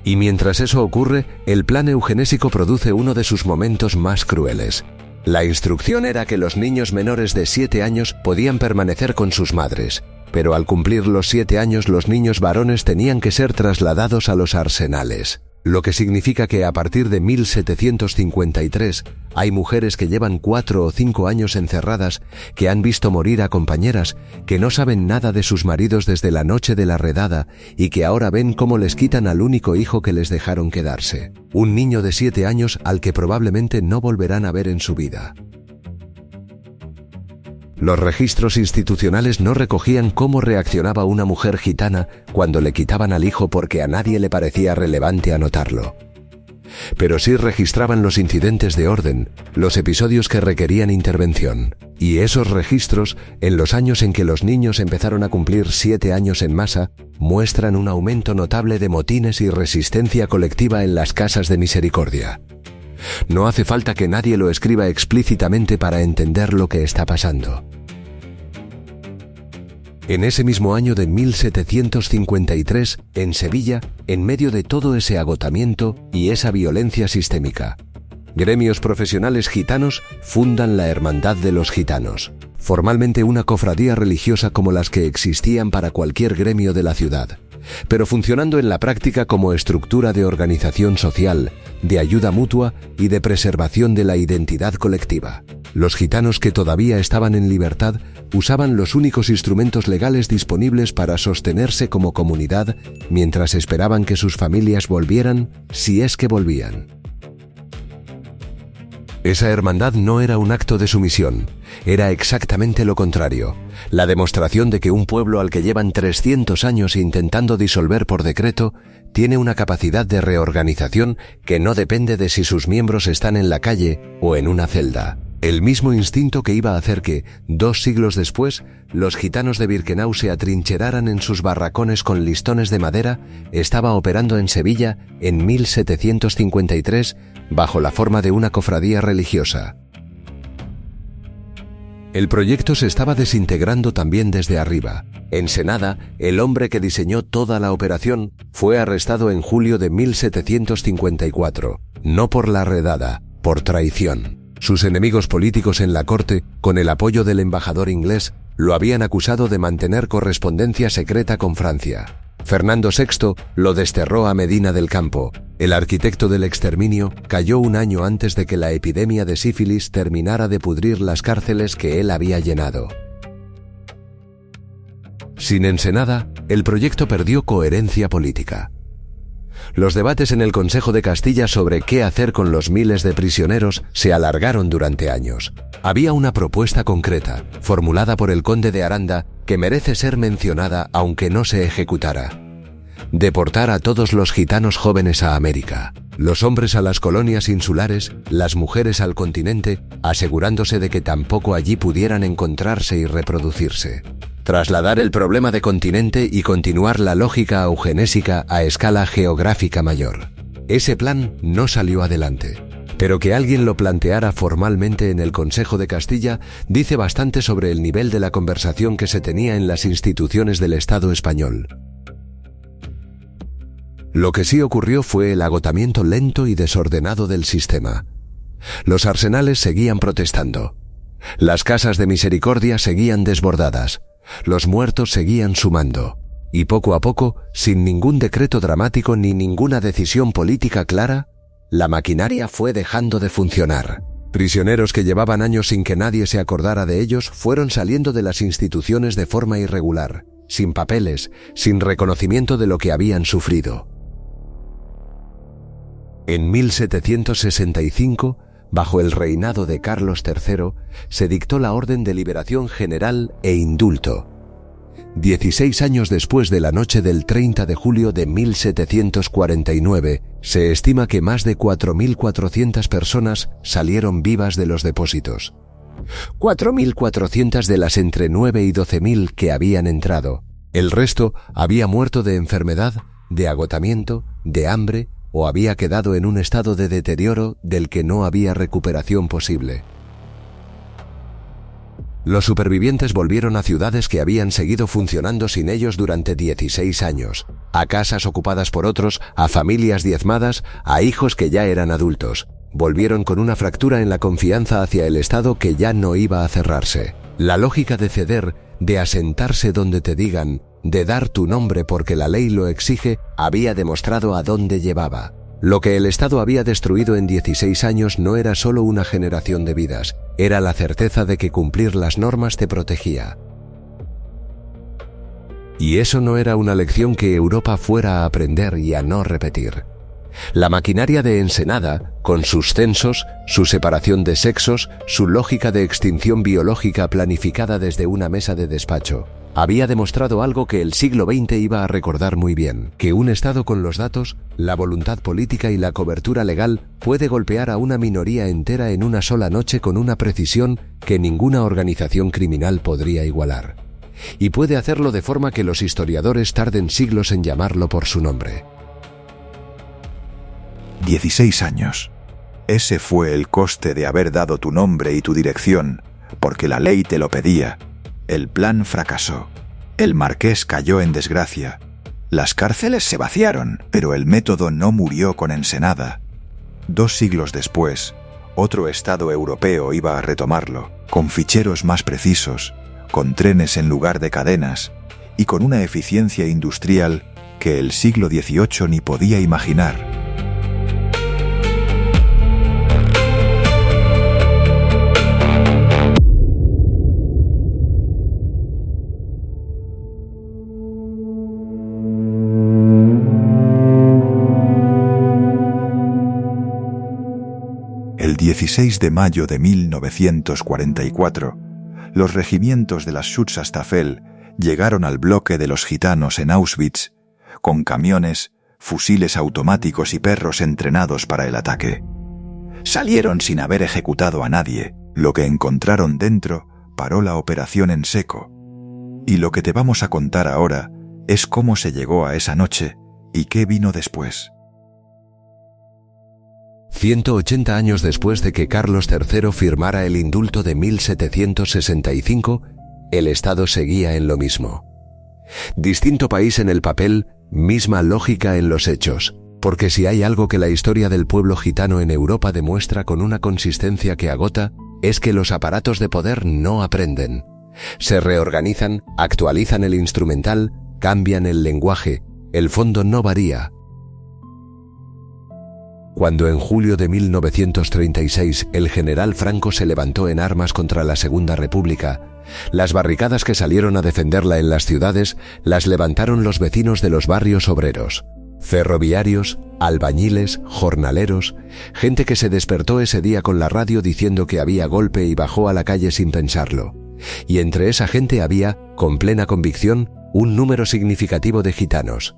Y mientras eso ocurre, el plan eugenésico produce uno de sus momentos más crueles. La instrucción era que los niños menores de 7 años podían permanecer con sus madres, pero al cumplir los 7 años los niños varones tenían que ser trasladados a los arsenales. Lo que significa que a partir de 1753 hay mujeres que llevan 4 o 5 años encerradas, que han visto morir a compañeras, que no saben nada de sus maridos desde la noche de la redada y que ahora ven cómo les quitan al único hijo que les dejaron quedarse. Un niño de 7 años al que probablemente no volverán a ver en su vida. Los registros institucionales no recogían cómo reaccionaba una mujer gitana cuando le quitaban al hijo porque a nadie le parecía relevante anotarlo. Pero sí registraban los incidentes de orden, los episodios que requerían intervención. Y esos registros, en los años en que los niños empezaron a cumplir 7 años en masa, muestran un aumento notable de motines y resistencia colectiva en las casas de misericordia. No hace falta que nadie lo escriba explícitamente para entender lo que está pasando. En ese mismo año de 1753, en Sevilla, en medio de todo ese agotamiento y esa violencia sistémica, gremios profesionales gitanos fundan la Hermandad de los Gitanos, formalmente una cofradía religiosa como las que existían para cualquier gremio de la ciudad, pero funcionando en la práctica como estructura de organización social, de ayuda mutua y de preservación de la identidad colectiva. Los gitanos que todavía estaban en libertad usaban los únicos instrumentos legales disponibles para sostenerse como comunidad mientras esperaban que sus familias volvieran, si es que volvían. Esa hermandad no era un acto de sumisión, era exactamente lo contrario, la demostración de que un pueblo al que llevan 300 años intentando disolver por decreto tiene una capacidad de reorganización que no depende de si sus miembros están en la calle o en una celda. El mismo instinto que iba a hacer que, 2 siglos después, los gitanos de Birkenau se atrincheraran en sus barracones con listones de madera, estaba operando en Sevilla en 1753 bajo la forma de una cofradía religiosa. El proyecto se estaba desintegrando también desde arriba. Ensenada, el hombre que diseñó toda la operación, fue arrestado en julio de 1754, no por la redada, por traición. Sus enemigos políticos en la corte, con el apoyo del embajador inglés, lo habían acusado de mantener correspondencia secreta con Francia. Fernando VI lo desterró a Medina del Campo. El arquitecto del exterminio cayó un año antes de que la epidemia de sífilis terminara de pudrir las cárceles que él había llenado. Sin Ensenada, el proyecto perdió coherencia política. Los debates en el Consejo de Castilla sobre qué hacer con los miles de prisioneros se alargaron durante años. Había una propuesta concreta, formulada por el conde de Aranda, que merece ser mencionada aunque no se ejecutara. Deportar a todos los gitanos jóvenes a América, los hombres a las colonias insulares, las mujeres al continente, asegurándose de que tampoco allí pudieran encontrarse y reproducirse. Trasladar el problema de continente y continuar la lógica eugenésica a escala geográfica mayor. Ese plan no salió adelante, pero que alguien lo planteara formalmente en el Consejo de Castilla dice bastante sobre el nivel de la conversación que se tenía en las instituciones del Estado español. Lo que sí ocurrió fue el agotamiento lento y desordenado del sistema. Los arsenales seguían protestando. Las casas de misericordia seguían desbordadas. Los muertos seguían sumando. Y poco a poco, sin ningún decreto dramático ni ninguna decisión política clara, la maquinaria fue dejando de funcionar. Prisioneros que llevaban años sin que nadie se acordara de ellos fueron saliendo de las instituciones de forma irregular, sin papeles, sin reconocimiento de lo que habían sufrido. En 1765, bajo el reinado de Carlos III, se dictó la Orden de Liberación General e Indulto. 16 años después de la noche del 30 de julio de 1749, se estima que más de 4.400 personas salieron vivas de los depósitos. 4.400 de las entre 9 y 12.000 que habían entrado. El resto había muerto de enfermedad, de agotamiento, de hambre, o había quedado en un estado de deterioro del que no había recuperación posible. Los supervivientes volvieron a ciudades que habían seguido funcionando sin ellos durante 16 años, a casas ocupadas por otros, a familias diezmadas, a hijos que ya eran adultos. Volvieron con una fractura en la confianza hacia el Estado que ya no iba a cerrarse. La lógica de ceder, de asentarse donde te digan, de dar tu nombre porque la ley lo exige, había demostrado a dónde llevaba. Lo que el Estado había destruido en 16 años no era solo una generación de vidas, era la certeza de que cumplir las normas te protegía. Y eso no era una lección que Europa fuera a aprender y a no repetir. La maquinaria de Ensenada, con sus censos, su separación de sexos, su lógica de extinción biológica planificada desde una mesa de despacho, había demostrado algo que el siglo XX iba a recordar muy bien, que un Estado con los datos, la voluntad política y la cobertura legal puede golpear a una minoría entera en una sola noche con una precisión que ninguna organización criminal podría igualar. Y puede hacerlo de forma que los historiadores tarden siglos en llamarlo por su nombre. 16 años. Ese fue el coste de haber dado tu nombre y tu dirección, porque la ley te lo pedía. El plan fracasó. El marqués cayó en desgracia. Las cárceles se vaciaron, pero el método no murió con Ensenada. 2 siglos después, otro Estado europeo iba a retomarlo, con ficheros más precisos, con trenes en lugar de cadenas, y con una eficiencia industrial que el siglo XVIII ni podía imaginar. El 16 de mayo de 1944, los regimientos de la Schutzstaffel llegaron al bloque de los gitanos en Auschwitz, con camiones, fusiles automáticos y perros entrenados para el ataque. Salieron sin haber ejecutado a nadie. Lo que encontraron dentro paró la operación en seco. Y lo que te vamos a contar ahora es cómo se llegó a esa noche y qué vino después. 180 años después de que Carlos III firmara el indulto de 1765, el Estado seguía en lo mismo. Distinto país en el papel, misma lógica en los hechos, porque si hay algo que la historia del pueblo gitano en Europa demuestra con una consistencia que agota, es que los aparatos de poder no aprenden. Se reorganizan, actualizan el instrumental, cambian el lenguaje, el fondo no varía. Cuando en julio de 1936 el general Franco se levantó en armas contra la Segunda República, las barricadas que salieron a defenderla en las ciudades las levantaron los vecinos de los barrios obreros, ferroviarios, albañiles, jornaleros, gente que se despertó ese día con la radio diciendo que había golpe y bajó a la calle sin pensarlo. Y entre esa gente había, con plena convicción, un número significativo de gitanos.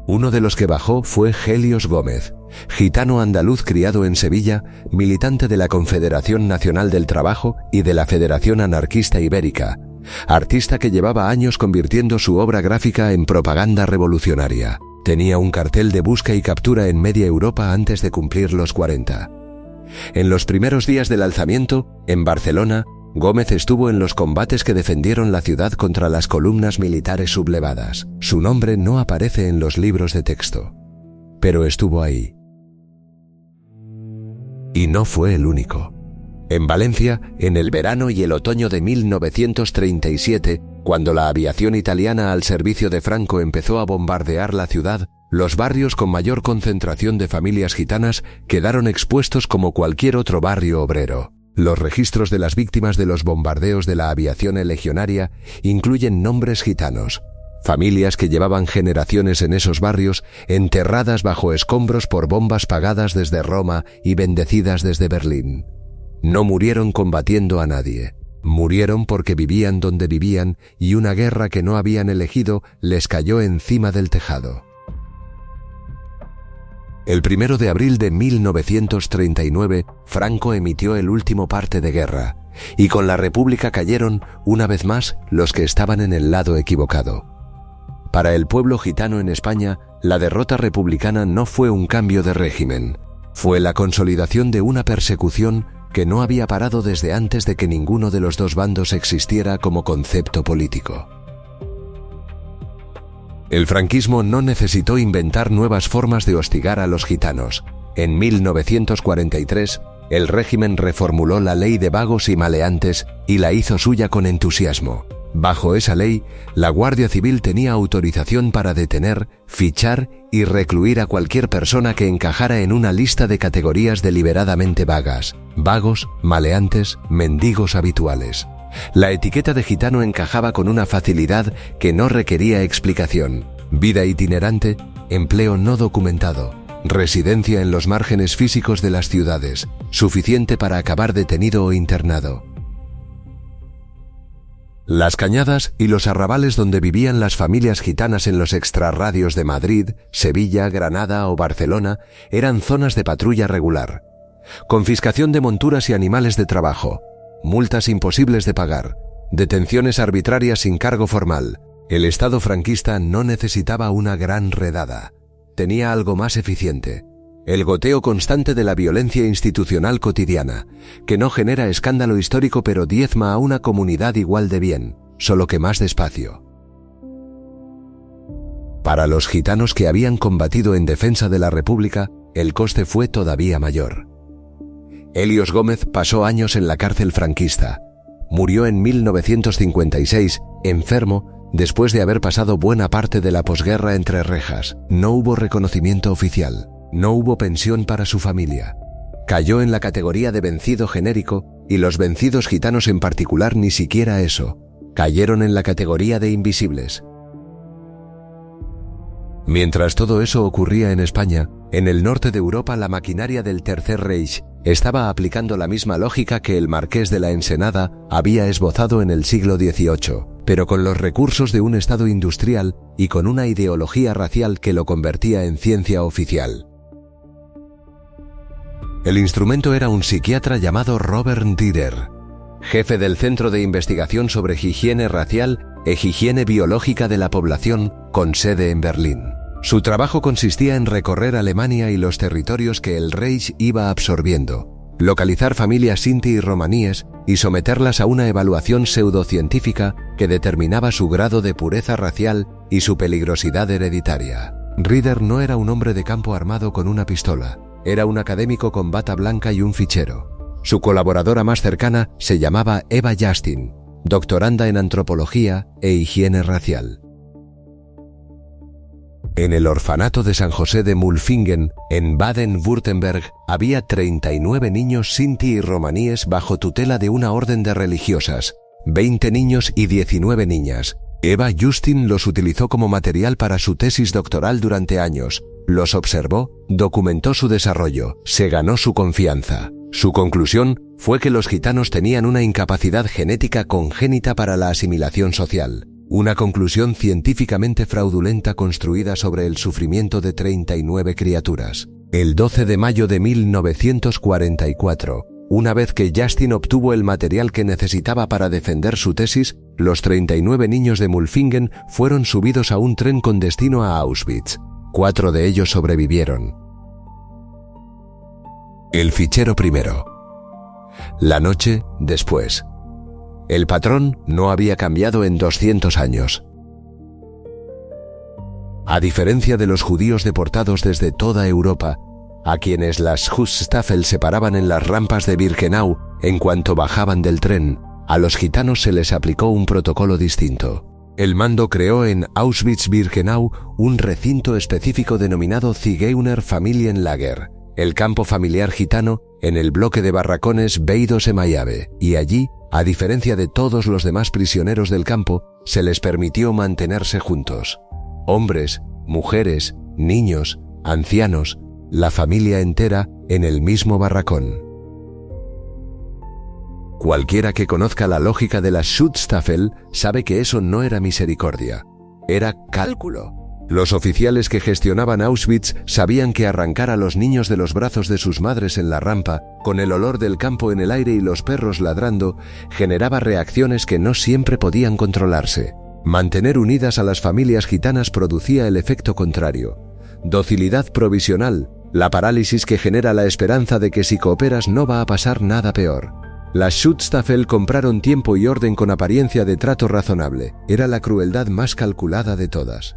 Uno de los que bajó fue Helios Gómez, gitano andaluz criado en Sevilla, militante de la Confederación Nacional del Trabajo y de la Federación Anarquista Ibérica, artista que llevaba años convirtiendo su obra gráfica en propaganda revolucionaria. Tenía un cartel de busca y captura en media Europa antes de cumplir los 40. En los primeros días del alzamiento, en Barcelona, Gómez estuvo en los combates que defendieron la ciudad contra las columnas militares sublevadas. Su nombre no aparece en los libros de texto, pero estuvo ahí. Y no fue el único. En Valencia, en el verano y el otoño de 1937, cuando la aviación italiana al servicio de Franco empezó a bombardear la ciudad, los barrios con mayor concentración de familias gitanas quedaron expuestos como cualquier otro barrio obrero. Los registros de las víctimas de los bombardeos de la aviación legionaria incluyen nombres gitanos, familias que llevaban generaciones en esos barrios, enterradas bajo escombros por bombas pagadas desde Roma y bendecidas desde Berlín. No murieron combatiendo a nadie, murieron porque vivían donde vivían y una guerra que no habían elegido les cayó encima del tejado. El 1 de abril de 1939, Franco emitió el último parte de guerra, y con la República cayeron, una vez más, los que estaban en el lado equivocado. Para el pueblo gitano en España, la derrota republicana no fue un cambio de régimen, fue la consolidación de una persecución que no había parado desde antes de que ninguno de los dos bandos existiera como concepto político. El franquismo no necesitó inventar nuevas formas de hostigar a los gitanos. En 1943, el régimen reformuló la ley de vagos y maleantes y la hizo suya con entusiasmo. Bajo esa ley, la Guardia Civil tenía autorización para detener, fichar y recluir a cualquier persona que encajara en una lista de categorías deliberadamente vagas: vagos, maleantes, mendigos habituales. La etiqueta de gitano encajaba con una facilidad que no requería explicación: vida itinerante, empleo no documentado, residencia en los márgenes físicos de las ciudades, suficiente para acabar detenido o internado. Las cañadas y los arrabales donde vivían las familias gitanas en los extrarradios de Madrid, Sevilla, Granada o Barcelona eran zonas de patrulla regular. Confiscación de monturas y animales de trabajo, multas imposibles de pagar, detenciones arbitrarias sin cargo formal. El Estado franquista no necesitaba una gran redada. Tenía algo más eficiente: el goteo constante de la violencia institucional cotidiana, que no genera escándalo histórico pero diezma a una comunidad igual de bien, solo que más despacio. Para los gitanos que habían combatido en defensa de la República, el coste fue todavía mayor. Helios Gómez pasó años en la cárcel franquista. Murió en 1956, enfermo, después de haber pasado buena parte de la posguerra entre rejas. No hubo reconocimiento oficial. No hubo pensión para su familia. Cayó en la categoría de vencido genérico, y los vencidos gitanos en particular ni siquiera eso. Cayeron en la categoría de invisibles. Mientras todo eso ocurría en España, en el norte de Europa la maquinaria del Tercer Reich estaba aplicando la misma lógica que el marqués de la Ensenada había esbozado en el siglo XVIII, pero con los recursos de un Estado industrial y con una ideología racial que lo convertía en ciencia oficial. El instrumento era un psiquiatra llamado Robert Dürer, jefe del Centro de Investigación sobre Higiene Racial e Higiene Biológica de la Población, con sede en Berlín. Su trabajo consistía en recorrer Alemania y los territorios que el Reich iba absorbiendo, localizar familias sinti y romaníes y someterlas a una evaluación pseudocientífica que determinaba su grado de pureza racial y su peligrosidad hereditaria. Dürer no era un hombre de campo armado con una pistola. Era un académico con bata blanca y un fichero. Su colaboradora más cercana se llamaba Eva Justin, doctoranda en antropología e higiene racial. En el orfanato de San José de Mulfingen, en Baden-Württemberg, había 39 niños sinti y romaníes bajo tutela de una orden de religiosas, 20 niños y 19 niñas. Eva Justin los utilizó como material para su tesis doctoral durante años. Los observó, documentó su desarrollo, se ganó su confianza. Su conclusión fue que los gitanos tenían una incapacidad genética congénita para la asimilación social. Una conclusión científicamente fraudulenta construida sobre el sufrimiento de 39 criaturas. El 12 de mayo de 1944, una vez que Justin obtuvo el material que necesitaba para defender su tesis, los 39 niños de Mulfingen fueron subidos a un tren con destino a Auschwitz. 4 de ellos sobrevivieron. El fichero primero. La noche después. El patrón no había cambiado en 200 años. A diferencia de los judíos deportados desde toda Europa, a quienes las Schutzstaffel separaban en las rampas de Birkenau en cuanto bajaban del tren, a los gitanos se les aplicó un protocolo distinto. El mando creó en Auschwitz-Birkenau un recinto específico denominado Zigeunerfamilienlager, el campo familiar gitano, en el bloque de barracones Beidos-Emayabe, y allí, a diferencia de todos los demás prisioneros del campo, se les permitió mantenerse juntos. Hombres, mujeres, niños, ancianos, la familia entera en el mismo barracón. Cualquiera que conozca la lógica de las Schutzstaffel sabe que eso no era misericordia, era cálculo. Los oficiales que gestionaban Auschwitz sabían que arrancar a los niños de los brazos de sus madres en la rampa, con el olor del campo en el aire y los perros ladrando, generaba reacciones que no siempre podían controlarse. Mantener unidas a las familias gitanas producía el efecto contrario. Docilidad provisional, la parálisis que genera la esperanza de que si cooperas no va a pasar nada peor. Las Schutzstaffel compraron tiempo y orden con apariencia de trato razonable. Era la crueldad más calculada de todas.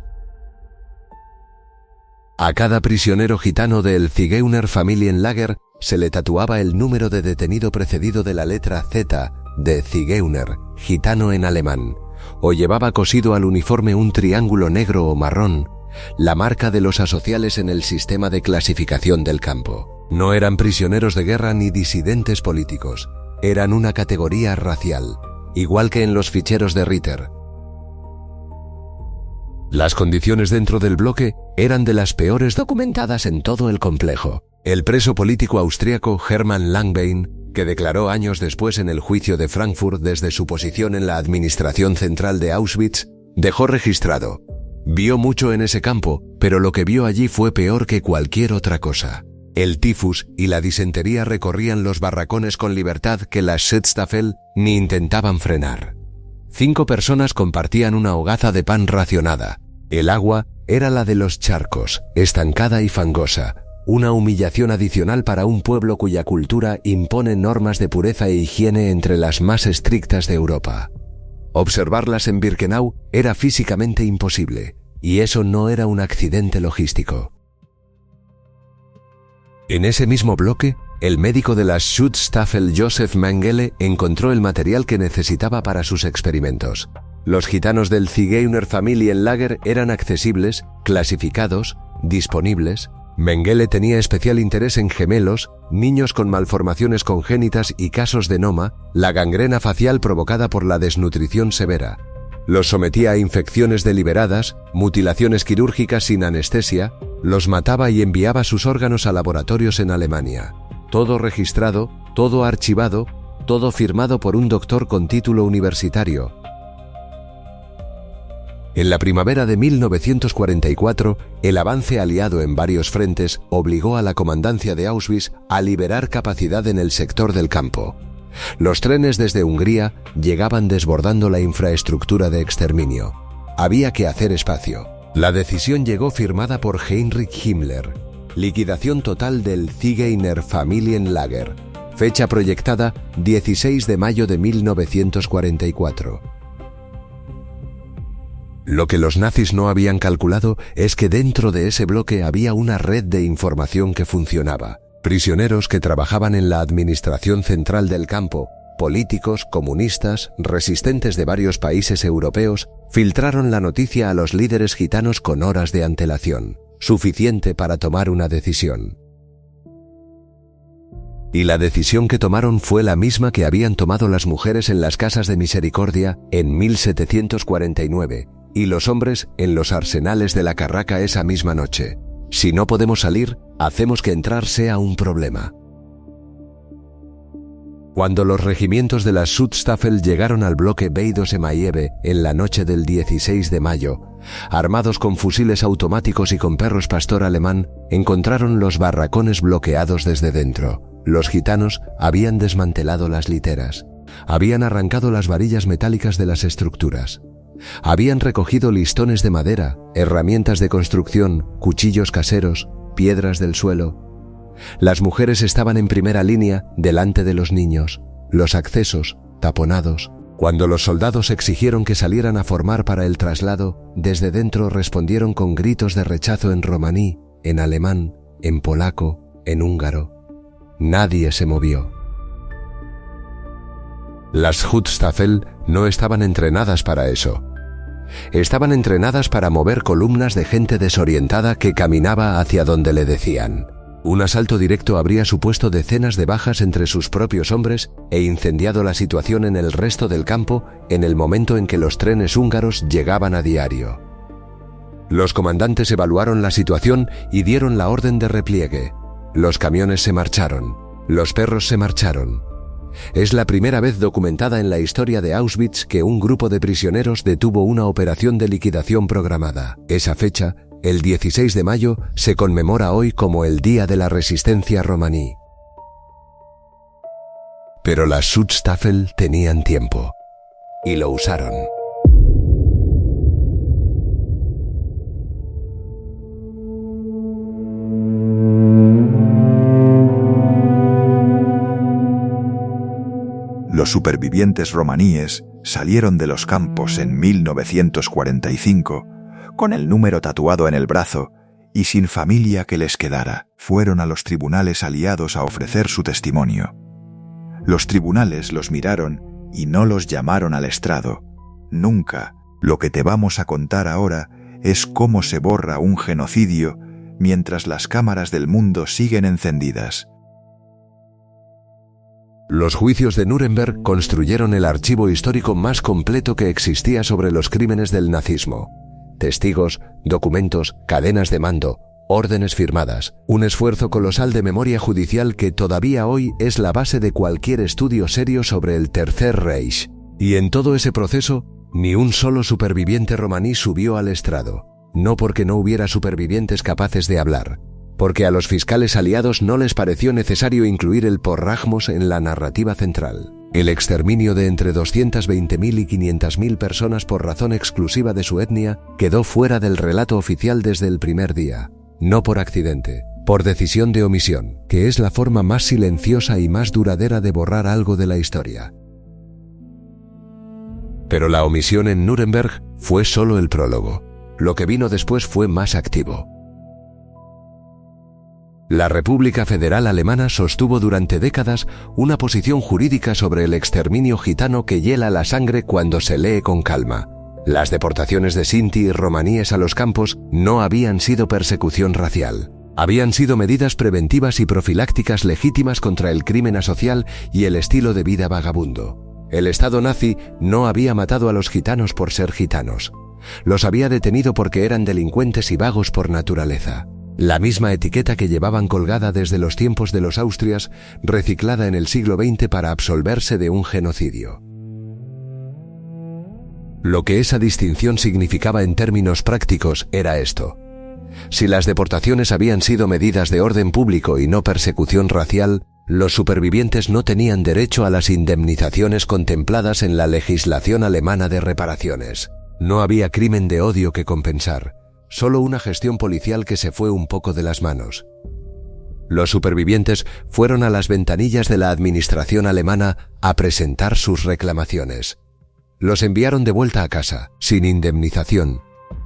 A cada prisionero gitano del Zigeunerfamilienlager se le tatuaba el número de detenido precedido de la letra Z de Zigeuner, gitano en alemán, o llevaba cosido al uniforme un triángulo negro o marrón, la marca de los asociales en el sistema de clasificación del campo. No eran prisioneros de guerra ni disidentes políticos, eran una categoría racial, igual que en los ficheros de Ritter. Las condiciones dentro del bloque eran de las peores documentadas en todo el complejo. El preso político austríaco Hermann Langbein, que declaró años después en el juicio de Frankfurt desde su posición en la administración central de Auschwitz, dejó registrado: vio mucho en ese campo, pero lo que vio allí fue peor que cualquier otra cosa. El tifus y la disentería recorrían los barracones con libertad que las Schutzstaffel ni intentaban frenar. 5 personas compartían una hogaza de pan racionada. El agua era la de los charcos, estancada y fangosa, una humillación adicional para un pueblo cuya cultura impone normas de pureza e higiene entre las más estrictas de Europa. Observarlas en Birkenau era físicamente imposible, y eso no era un accidente logístico. En ese mismo bloque, el médico de las Schutzstaffel Josef Mengele encontró el material que necesitaba para sus experimentos. Los gitanos del Zigeunerfamilienlager eran accesibles, clasificados, disponibles. Mengele tenía especial interés en gemelos, niños con malformaciones congénitas y casos de noma, la gangrena facial provocada por la desnutrición severa. Los sometía a infecciones deliberadas, mutilaciones quirúrgicas sin anestesia, los mataba y enviaba sus órganos a laboratorios en Alemania. Todo registrado, todo archivado, todo firmado por un doctor con título universitario. En la primavera de 1944, el avance aliado en varios frentes obligó a la comandancia de Auschwitz a liberar capacidad en el sector del campo. Los trenes desde Hungría llegaban desbordando la infraestructura de exterminio. Había que hacer espacio. La decisión llegó firmada por Heinrich Himmler. Liquidación total del Zigeunerfamilienlager. Fecha proyectada 16 de mayo de 1944. Lo que los nazis no habían calculado es que dentro de ese bloque había una red de información que funcionaba. Prisioneros que trabajaban en la administración central del campo, políticos, comunistas, resistentes de varios países europeos, filtraron la noticia a los líderes gitanos con horas de antelación, suficiente para tomar una decisión. Y la decisión que tomaron fue la misma que habían tomado las mujeres en las casas de misericordia en 1749 y los hombres en los arsenales de la Carraca esa misma noche. Si no podemos salir, hacemos que entrar sea un problema. Cuando los regimientos de la Schutzstaffel llegaron al bloque Beidosemayewe en la noche del 16 de mayo, armados con fusiles automáticos y con perros pastor alemán, encontraron los barracones bloqueados desde dentro. Los gitanos habían desmantelado las literas, habían arrancado las varillas metálicas de las estructuras, habían recogido listones de madera, herramientas de construcción, cuchillos caseros, piedras del suelo. Las mujeres estaban en primera línea delante de los niños, los accesos taponados. Cuando los soldados exigieron que salieran a formar para el traslado, desde dentro respondieron con gritos de rechazo en romaní, en alemán, en polaco, en húngaro. Nadie se movió. Las Schutzstaffel no estaban entrenadas para eso. Estaban entrenadas para mover columnas de gente desorientada que caminaba hacia donde le decían. Un asalto directo habría supuesto decenas de bajas entre sus propios hombres e incendiado la situación en el resto del campo en el momento en que los trenes húngaros llegaban a diario. Los comandantes evaluaron la situación y dieron la orden de repliegue. Los camiones se marcharon, los perros se marcharon. Es la primera vez documentada en la historia de Auschwitz que un grupo de prisioneros detuvo una operación de liquidación programada. Esa fecha, el 16 de mayo, se conmemora hoy como el Día de la Resistencia romaní. Pero las Schutzstaffel tenían tiempo, y lo usaron. Los supervivientes romaníes salieron de los campos en 1945 con el número tatuado en el brazo y sin familia que les quedara. Fueron a los tribunales aliados a ofrecer su testimonio. Los tribunales los miraron y no los llamaron al estrado. Nunca. Lo que te vamos a contar ahora es cómo se borra un genocidio mientras las cámaras del mundo siguen encendidas. Los juicios de Nuremberg construyeron el archivo histórico más completo que existía sobre los crímenes del nazismo. Testigos, documentos, cadenas de mando, órdenes firmadas, un esfuerzo colosal de memoria judicial que todavía hoy es la base de cualquier estudio serio sobre el Tercer Reich. Y en todo ese proceso, ni un solo superviviente romaní subió al estrado, no porque no hubiera supervivientes capaces de hablar, porque a los fiscales aliados no les pareció necesario incluir el porrajmos en la narrativa central. El exterminio de entre 220.000 y 500.000 personas por razón exclusiva de su etnia quedó fuera del relato oficial desde el primer día, no por accidente, por decisión de omisión, que es la forma más silenciosa y más duradera de borrar algo de la historia. Pero la omisión en Nuremberg fue solo el prólogo. Lo que vino después fue más activo. La República Federal Alemana sostuvo durante décadas una posición jurídica sobre el exterminio gitano que hiela la sangre cuando se lee con calma. Las deportaciones de sinti y romaníes a los campos no habían sido persecución racial. Habían sido medidas preventivas y profilácticas legítimas contra el crimen asocial y el estilo de vida vagabundo. El Estado nazi no había matado a los gitanos por ser gitanos. Los había detenido porque eran delincuentes y vagos por naturaleza. La misma etiqueta que llevaban colgada desde los tiempos de los Austrias, reciclada en el siglo XX para absolverse de un genocidio. Lo que esa distinción significaba en términos prácticos era esto. Si las deportaciones habían sido medidas de orden público y no persecución racial, los supervivientes no tenían derecho a las indemnizaciones contempladas en la legislación alemana de reparaciones. No había crimen de odio que compensar. Solo una gestión policial que se fue un poco de las manos. Los supervivientes fueron a las ventanillas de la administración alemana a presentar sus reclamaciones. Los enviaron de vuelta a casa, sin indemnización,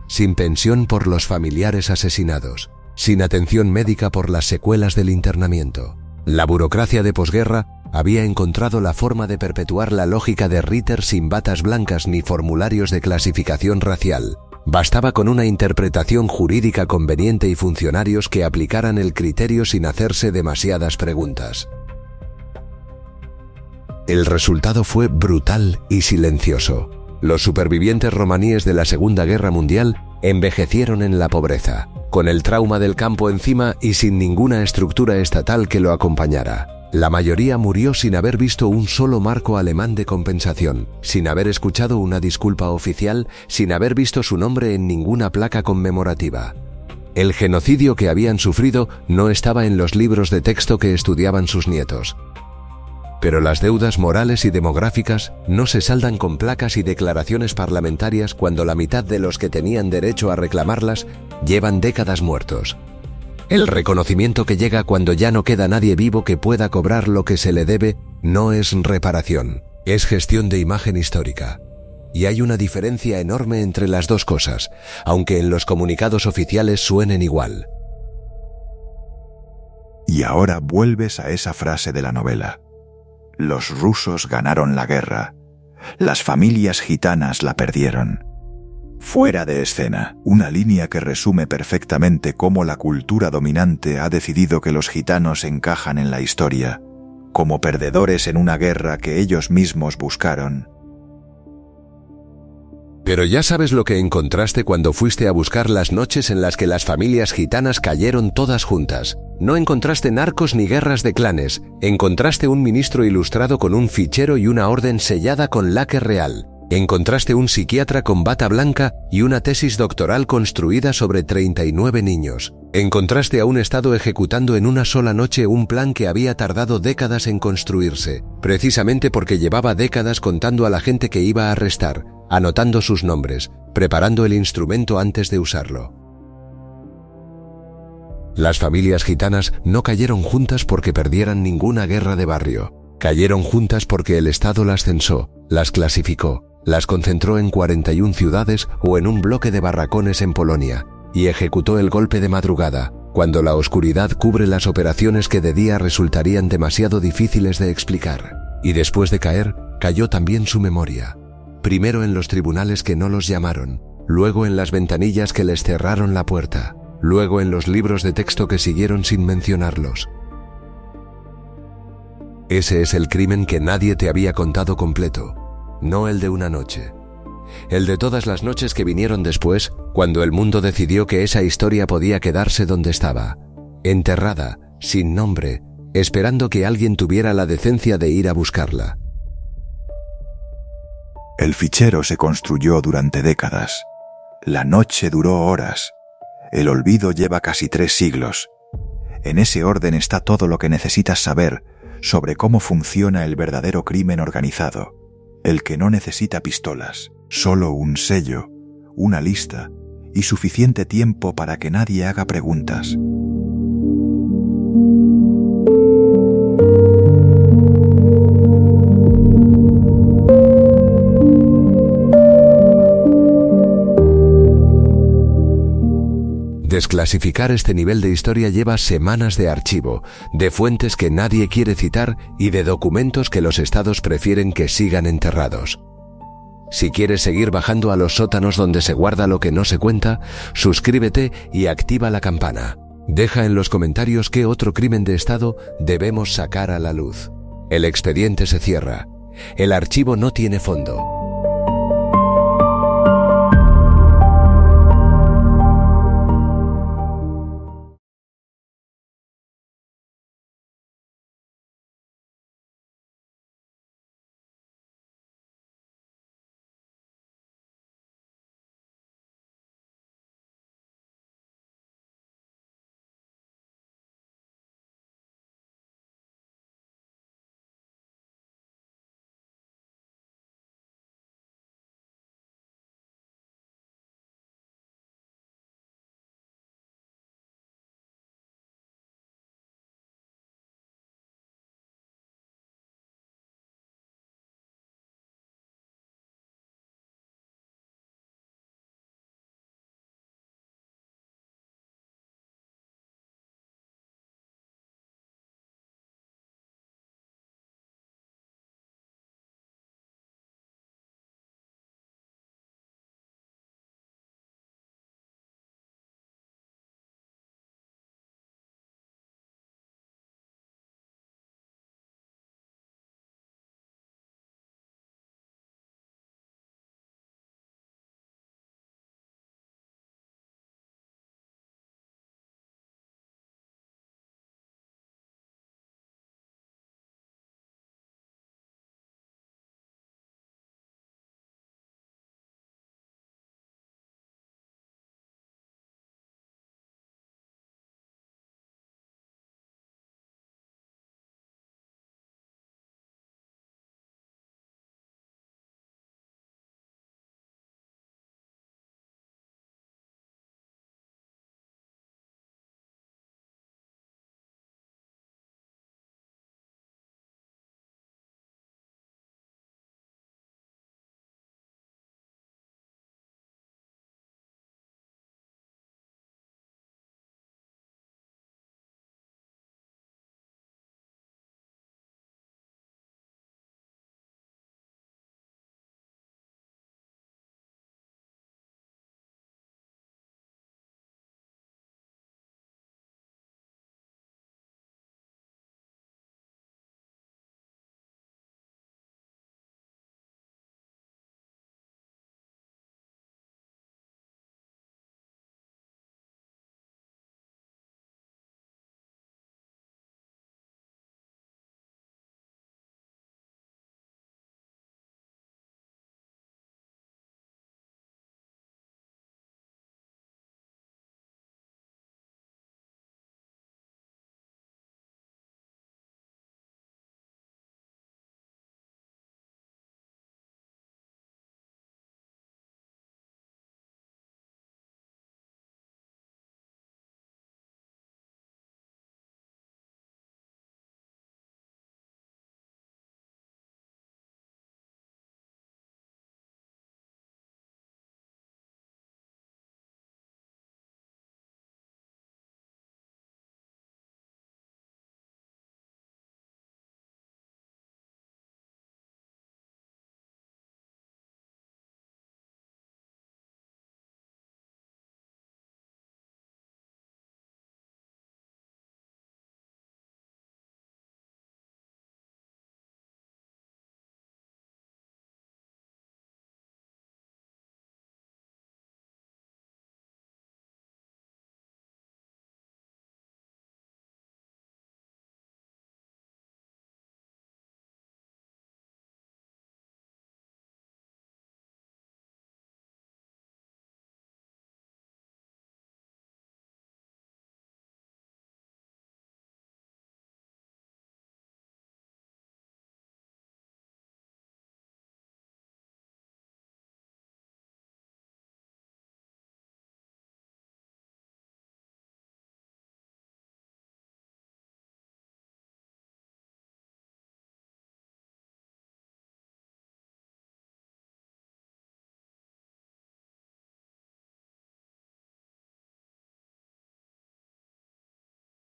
sin pensión por los familiares asesinados, sin atención médica por las secuelas del internamiento. La burocracia de posguerra había encontrado la forma de perpetuar la lógica de Ritter sin batas blancas ni formularios de clasificación racial. Bastaba con una interpretación jurídica conveniente y funcionarios que aplicaran el criterio sin hacerse demasiadas preguntas. El resultado fue brutal y silencioso. Los supervivientes romaníes de la Segunda Guerra Mundial envejecieron en la pobreza, con el trauma del campo encima y sin ninguna estructura estatal que lo acompañara. La mayoría murió sin haber visto un solo marco alemán de compensación, sin haber escuchado una disculpa oficial, sin haber visto su nombre en ninguna placa conmemorativa. El genocidio que habían sufrido no estaba en los libros de texto que estudiaban sus nietos. Pero las deudas morales y demográficas no se saldan con placas y declaraciones parlamentarias cuando la mitad de los que tenían derecho a reclamarlas llevan décadas muertos. El reconocimiento que llega cuando ya no queda nadie vivo que pueda cobrar lo que se le debe no es reparación, es gestión de imagen histórica. Y hay una diferencia enorme entre las dos cosas, aunque en los comunicados oficiales suenen igual. Y ahora vuelves a esa frase de la novela. Los rusos ganaron la guerra. Las familias gitanas la perdieron. Fuera de escena, una línea que resume perfectamente cómo la cultura dominante ha decidido que los gitanos encajan en la historia, como perdedores en una guerra que ellos mismos buscaron. Pero ya sabes lo que encontraste cuando fuiste a buscar las noches en las que las familias gitanas cayeron todas juntas. No encontraste narcos ni guerras de clanes, encontraste un ministro ilustrado con un fichero y una orden sellada con laque real. Encontraste un psiquiatra con bata blanca y una tesis doctoral construida sobre 39 niños. Encontraste a un Estado ejecutando en una sola noche un plan que había tardado décadas en construirse, precisamente porque llevaba décadas contando a la gente que iba a arrestar, anotando sus nombres, preparando el instrumento antes de usarlo. Las familias gitanas no cayeron juntas porque perdieran ninguna guerra de barrio. Cayeron juntas porque el Estado las censó, las clasificó, las concentró en 41 ciudades o en un bloque de barracones en Polonia, y ejecutó el golpe de madrugada, cuando la oscuridad cubre las operaciones que de día resultarían demasiado difíciles de explicar. Y después de caer, cayó también su memoria. Primero en los tribunales que no los llamaron, luego en las ventanillas que les cerraron la puerta, luego en los libros de texto que siguieron sin mencionarlos. Ese es el crimen que nadie te había contado completo, no el de una noche. El de todas las noches que vinieron después, cuando el mundo decidió que esa historia podía quedarse donde estaba, enterrada, sin nombre, esperando que alguien tuviera la decencia de ir a buscarla. El fichero se construyó durante décadas. La noche duró horas. El olvido lleva casi 3 siglos. En ese orden está todo lo que necesitas saber sobre cómo funciona el verdadero crimen organizado, el que no necesita pistolas, solo un sello, una lista y suficiente tiempo para que nadie haga preguntas. Desclasificar este nivel de historia lleva semanas de archivo, de fuentes que nadie quiere citar y de documentos que los estados prefieren que sigan enterrados. Si quieres seguir bajando a los sótanos donde se guarda lo que no se cuenta, suscríbete y activa la campana. Deja en los comentarios qué otro crimen de estado debemos sacar a la luz. El expediente se cierra. El archivo no tiene fondo.